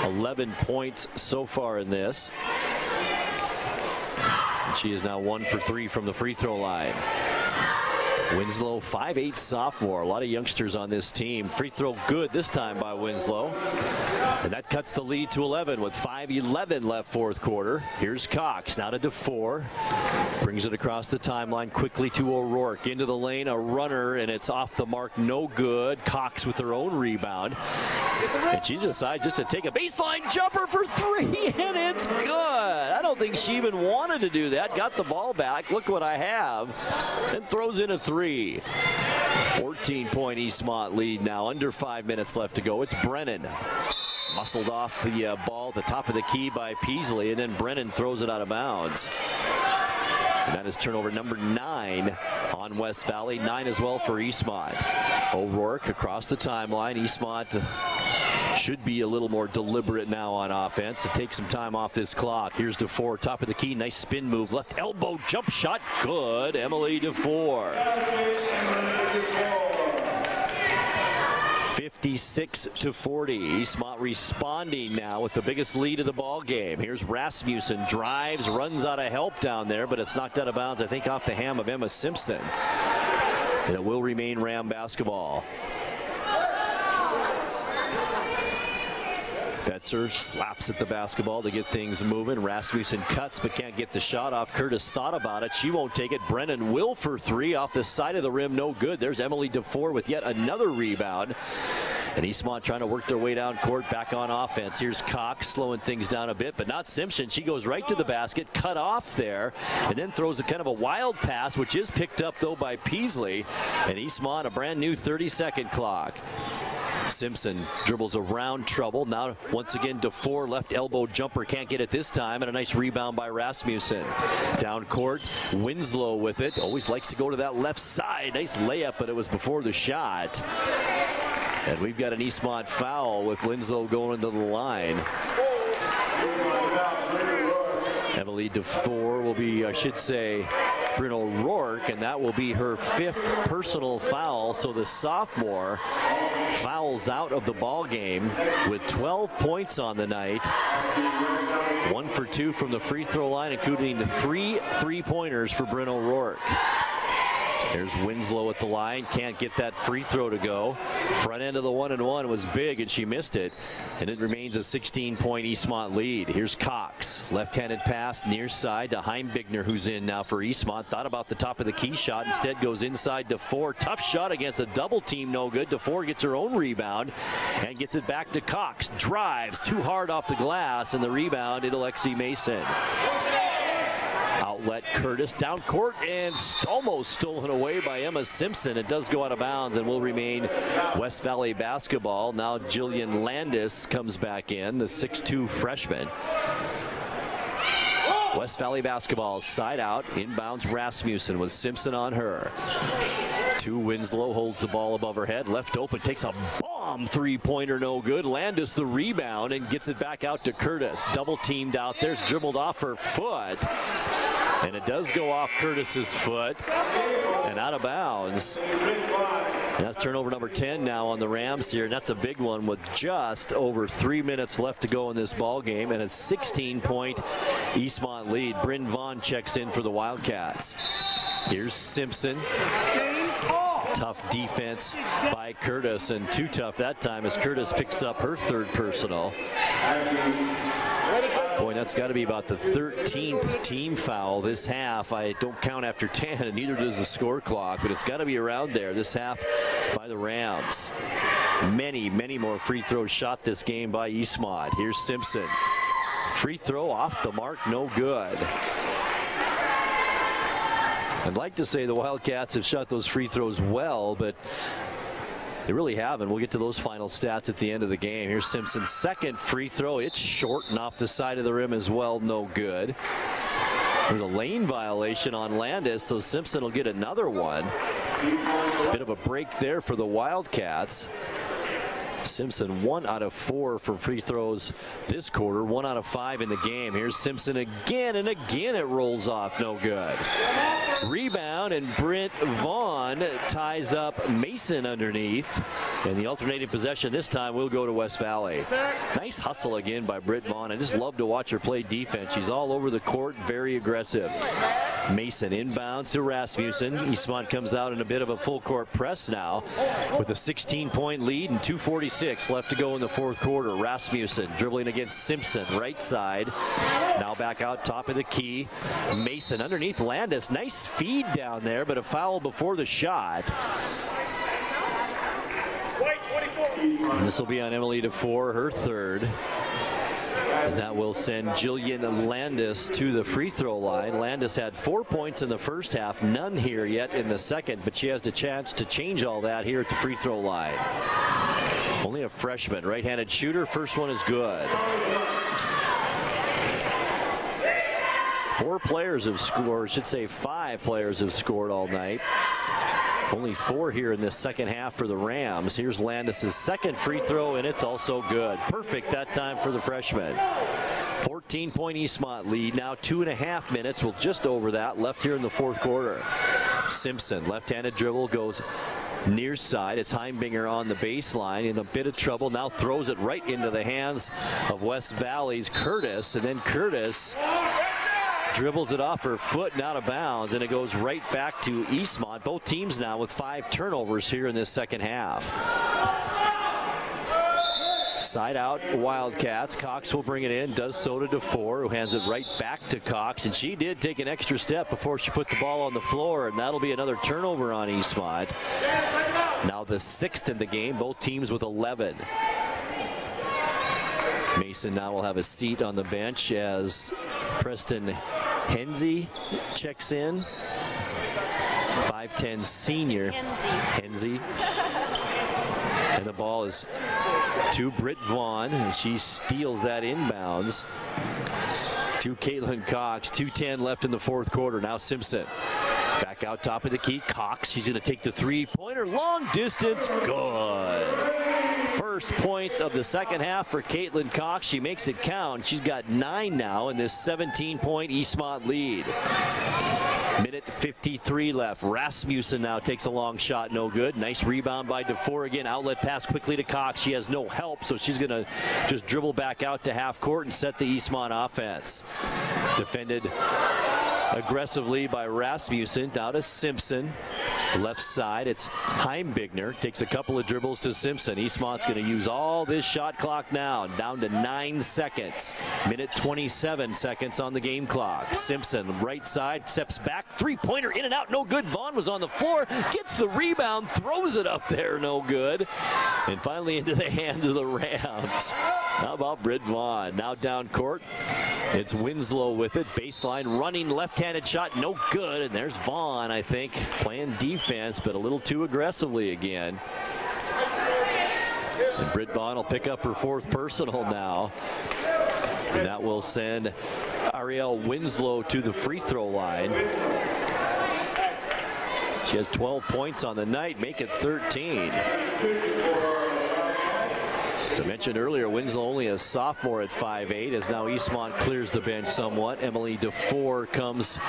11 points so far in this. And she is now 1 for 3 from the free throw line. Winslow, 5'8" sophomore. A lot of youngsters on this team. Free throw good this time by Winslow. And that cuts the lead to 11 with 5:11 left fourth quarter. Here's Cox, now to DeFore. Brings it across the timeline quickly to O'Rourke. Into the lane, a runner, and it's off the mark, no good. Cox with her own rebound. And she decides just to take a baseline jumper for 3, and it's good. I don't think she even wanted to do that. Got the ball back. Look what I have. And throws in a 3. 14-point Eastmont lead now. Under 5 minutes left to go. It's Brennan. Muscled off the ball at the top of the key by Peasley, and then Brennan throws it out of bounds. And that is turnover number 9 on West Valley. 9 as well for Eastmont. O'Rourke across the timeline. Eastmont should be a little more deliberate now on offense to take some time off this clock. Here's DeFore, top of the key. Nice spin move. Left elbow jump shot. Good. Emily DeFore. 56-40. Eastmont responding now with the biggest lead of the ball game. Here's Rasmussen, drives, runs out of help down there, but it's knocked out of bounds, I think, off the ham of Emma Simpson. And it will remain Ram basketball. Fetzer slaps at the basketball to get things moving. Rasmussen cuts but can't get the shot off. Curtis thought about it. She won't take it. Brennan will for 3 off the side of the rim. No good. There's Emily DeFore with yet another rebound. And Eastmont trying to work their way down court, back on offense. Here's Cox slowing things down a bit, but not Simpson. She goes right to the basket, cut off there, and then throws a kind of a wild pass, which is picked up, though, by Peasley. And Eastmont, a brand new 30-second clock. Simpson dribbles around trouble. Now, once again, DeFore, left elbow jumper, can't get it this time, and a nice rebound by Rasmussen. Down court, Winslow with it. Always likes to go to that left side. Nice layup, but it was before the shot. And we've got an Eastmont foul with Winslow going into the line. Emily DeFore will be, I should say, Bryn O'Rourke, and that will be her 5th personal foul. So the sophomore fouls out of the ball game with 12 points on the night. 1 for 2 from the free throw line, including 3 3-pointers for Bryn O'Rourke. There's Winslow at the line, can't get that free throw to go. Front end of the 1-and-1 was big, and she missed it. And it remains a 16-point Eastmont lead. Here's Cox, left-handed pass near side to Heimbigner, who's in now for Eastmont. Thought about the top of the key shot, instead goes inside DeFore. Tough shot against a double team, no good. DeFore gets her own rebound and gets it back to Cox. Drives too hard off the glass, and the rebound into Lexi Mason. Outlet Curtis down court and almost stolen away by Emma Simpson. It does go out of bounds and will remain West Valley basketball. Now Jillian Landis comes back in, the 6'2" freshman. West Valley basketball side out. Inbounds Rasmussen with Simpson on her. Winslow holds the ball above her head. Left open, takes a bomb three-pointer, no good. Landis the rebound and gets it back out to Curtis. Double teamed out there. It's dribbled off her foot. And it does go off Curtis's foot and out of bounds. And that's turnover number 10 now on the Rams here. And that's a big one with just over 3 minutes left to go in this ball game. And a 16-point Eastmont lead. Bryn Vaughn checks in for the Wildcats. Here's Simpson. Tough defense by Curtis, and too tough that time as Curtis picks up her third personal. Boy, that's got to be about the 13th team foul this half. I don't count after 10, and neither does the score clock, but it's got to be around there this half by the Rams. Many more free throws shot this game by Eastmont. Here's Simpson. Free throw off the mark, no good. I'd like to say the Wildcats have shot those free throws well, but they really haven't. We'll get to those final stats at the end of the game. Here's Simpson's second free throw. It's short and off the side of the rim as well, no good. There's a lane violation on Landis, so Simpson will get another one. Bit of a break there for the Wildcats. Simpson 1 out of 4 for free throws this quarter, 1 out of 5 in the game. Here's Simpson again, and again it rolls off, no good. Rebound, and Brent Vaughn ties up Mason underneath. And the alternating possession this time will go to West Valley. Nice hustle again by Britt Vaughn. I just love to watch her play defense. She's all over the court, very aggressive. Mason inbounds to Rasmussen. Eastmont comes out in a bit of a full court press now with a 16-point lead and 2:46 left to go in the fourth quarter. Rasmussen dribbling against Simpson, right side. Now back out top of the key. Mason underneath Landis. Nice feed down there, but a foul before the shot. And this will be on Emily DeFore, her third. And that will send Jillian Landis to the free throw line. Landis had 4 points in the first half, none here yet in the second, but she has the chance to change all that here at the free throw line. Only a freshman, right-handed shooter. First one is good. 4 players have scored, I should say 5 players have scored all night. Only 4 here in this second half for the Rams. Here's Landis' second free throw, and it's also good. Perfect that time for the freshman. 14-point Eastmont lead. Now 2.5 minutes. Well, just over that left here in the fourth quarter. Simpson, left-handed dribble, goes near side. It's Heimbinger on the baseline in a bit of trouble. Now throws it right into the hands of West Valley's Curtis, and then Curtis dribbles it off her foot and out of bounds, and it goes right back to Eastmont. Both teams now with 5 turnovers here in this second half. Side out Wildcats. Cox will bring it in, does so to DeFore, who hands it right back to Cox, and she did take an extra step before she put the ball on the floor, and that'll be another turnover on Eastmont. Now the 6th in the game, both teams with 11. Mason now will have a seat on the bench as Preston Henze checks in. 5'10" senior. Henze. And the ball is to Britt Vaughn, and she steals that inbounds to Caitlin Cox. 2:10 left in the fourth quarter. Now Simpson. Back out top of the key. Cox, she's going to take the three-pointer. Long distance. Good. First points of the second half for Caitlin Cox. She makes it count. She's got 9 now in this 17-point Eastmont lead. Minute 53 left. Rasmussen now takes a long shot, no good. Nice rebound by DeFore again. Outlet pass quickly to Cox. She has no help, so she's going to just dribble back out to half court and set the Eastmont offense. Defended aggressively by Rasmussen. Now to Simpson. Left side, it's Heimbigner. Takes a couple of dribbles to Simpson. Eastmont's going to use all this shot clock now. Down to 9 seconds. Minute 27 seconds on the game clock. Simpson, right side, steps back. Three-pointer in and out, no good. Vaughn was on the floor. Gets the rebound, throws it up there, no good. And finally into the hands of the Rams. How about Britt Vaughn? Now down court. It's Winslow with it. Baseline running left-handed shot, no good. And there's Vaughn, I think, playing defense, but a little too aggressively again. And Britt Vaughn will pick up her 4th personal now. And that will send Ariel Winslow to the free throw line. She has 12 points on the night, make it 13. As I mentioned earlier, Winslow only a sophomore at 5'8", as now Eastmont clears the bench somewhat. Emily DeFore comes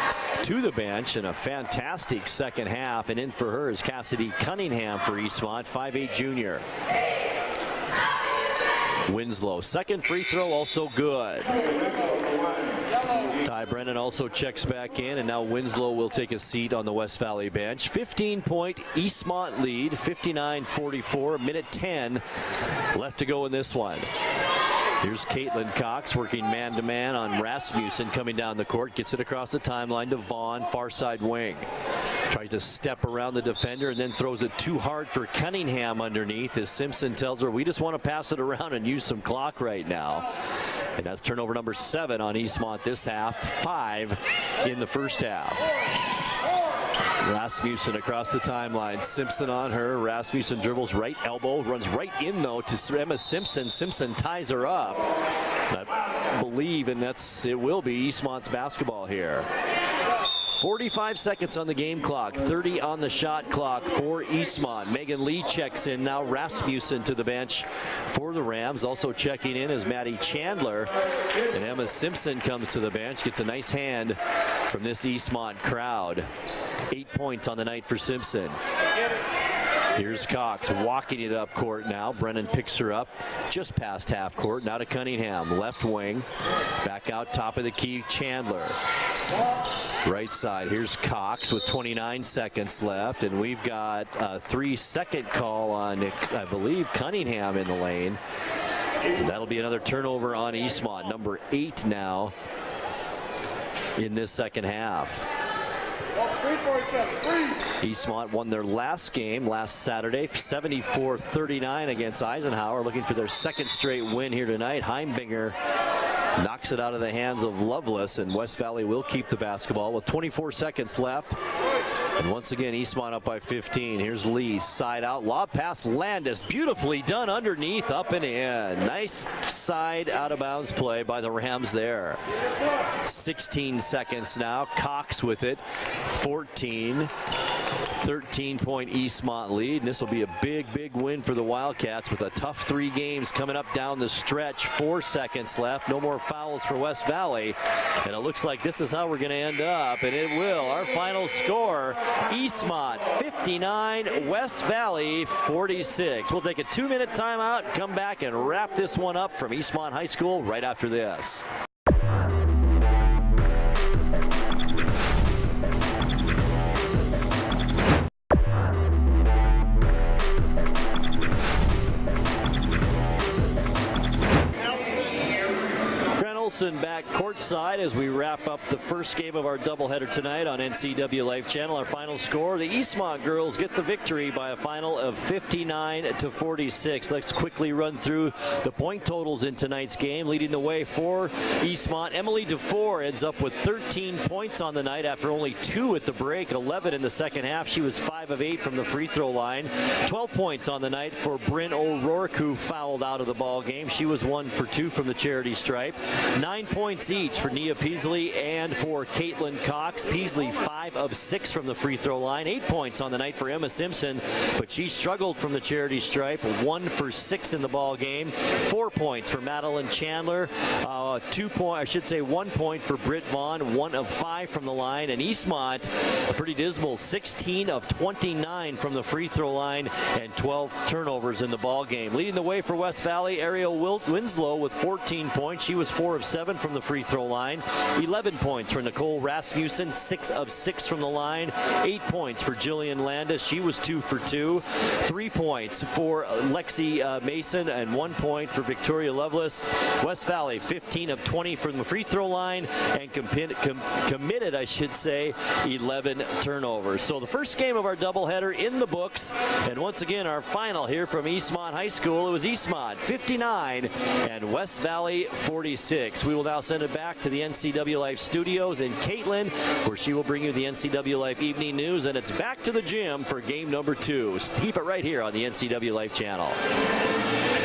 to the bench in a fantastic second half, and in for her is Cassidy Cunningham for Eastmont, 5'8" junior. Winslow, second free throw, also good. Ty Brennan also checks back in, and now Winslow will take a seat on the West Valley bench. 15-point Eastmont lead, 59-44, minute 10 left to go in this one. Here's Caitlin Cox working man-to-man on Rasmussen coming down the court. Gets it across the timeline to Vaughn, far side wing. Tries to step around the defender and then throws it too hard for Cunningham underneath, as Simpson tells her, we just want to pass it around and use some clock right now. And that's turnover number 7 on Eastmont this half, 5 in the first half. Rasmussen across the timeline. Simpson on her. Rasmussen dribbles right elbow, runs right in though to Emma Simpson. Simpson ties her up. I believe, and it will be Eastmont's basketball here. 45 seconds on the game clock, 30 on the shot clock for Eastmont. Megan Lee checks in now. Rasmussen to the bench for the Rams. Also checking in is Maddie Chandler. And Emma Simpson comes to the bench, gets a nice hand from this Eastmont crowd. 8 points on the night for Simpson. Here's Cox walking it up court now. Brennan picks her up just past half court. Now to Cunningham, left wing. Back out top of the key, Chandler. Right side, here's Cox with 29 seconds left, and we've got a 3-second call on, I believe, Cunningham in the lane. And that'll be another turnover on Eastmont, number 8 now in this second half. Eastmont won their last game last Saturday, 74-39 against Eisenhower, looking for their second straight win here tonight. Heimbinger knocks it out of the hands of Lovelace, and West Valley will keep the basketball with 24 seconds left. And once again, Eastmont up by 15. Here's Lee, side out, lob pass, Landis, beautifully done underneath, up and in. Nice side out of bounds play by the Rams there. 16 seconds now, Cox with it, 14. 13-point Eastmont lead, and this will be a big win for the Wildcats with a tough 3 games coming up down the stretch. 4 seconds left, no more fouls for West Valley, and it looks like this is how we're going to end up, and it will. Our final score, Eastmont 59, West Valley 46. We'll take a 2-minute timeout, come back and wrap this one up from Eastmont High School right after this. Back courtside as we wrap up the first game of our doubleheader tonight on NCW Life Channel. Our final score, the Eastmont girls get the victory by a final of 59-46. Let's quickly run through the point totals in tonight's game. Leading the way for Eastmont, Emily DeFore ends up with 13 points on the night after only 2 at the break, 11 in the second half. She was 5 of 8 from the free throw line. 12 points on the night for Bryn O'Rourke, who fouled out of the ball game. She was 1 for 2 from the charity stripe. 9 points each for Nia Peasley and for Caitlin Cox. Peasley 5 of 6 from the free throw line. 8 points on the night for Emma Simpson, but she struggled from the charity stripe. 1 for 6 in the ball game. 4 points for Madeline Chandler. 1 point for Britt Vaughn. 1 of 5 from the line. And Eastmont, a pretty dismal 16 of 29 from the free throw line and 12 turnovers in the ball game. Leading the way for West Valley, Ariel Winslow with 14 points. She was 4 of 7 from the free throw line. 11 points for Nicole Rasmussen, 6 of 6 from the line. 8 points for Jillian Landis. She was 2 for 2. 3 points for Lexi Mason and 1 point for Victoria Lovelace. West Valley 15 of 20 from the free throw line and committed, I should say, 11 turnovers. So the first game of our doubleheader in the books, and once again our final here from Eastmont High School. It was Eastmont 59 and West Valley 46. We will now send it back to the NCW Life studios in Caitlin, where she will bring you the NCW Life evening news, and it's back to the gym for game number 2. Keep it right here on the NCW Life channel.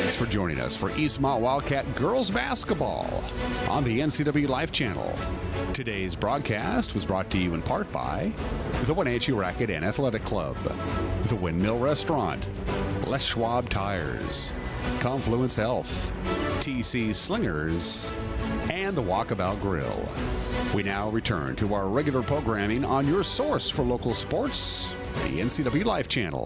Thanks for joining us for Eastmont Wildcat girls basketball on the NCW Life Channel. Today's broadcast was brought to you in part by the Wenatchee Racquet and Athletic Club, the Windmill Restaurant, Les Schwab Tires, Confluence Health, TC Slingers, and the Walkabout Grill. We now return to our regular programming on your source for local sports, the NCW Life Channel.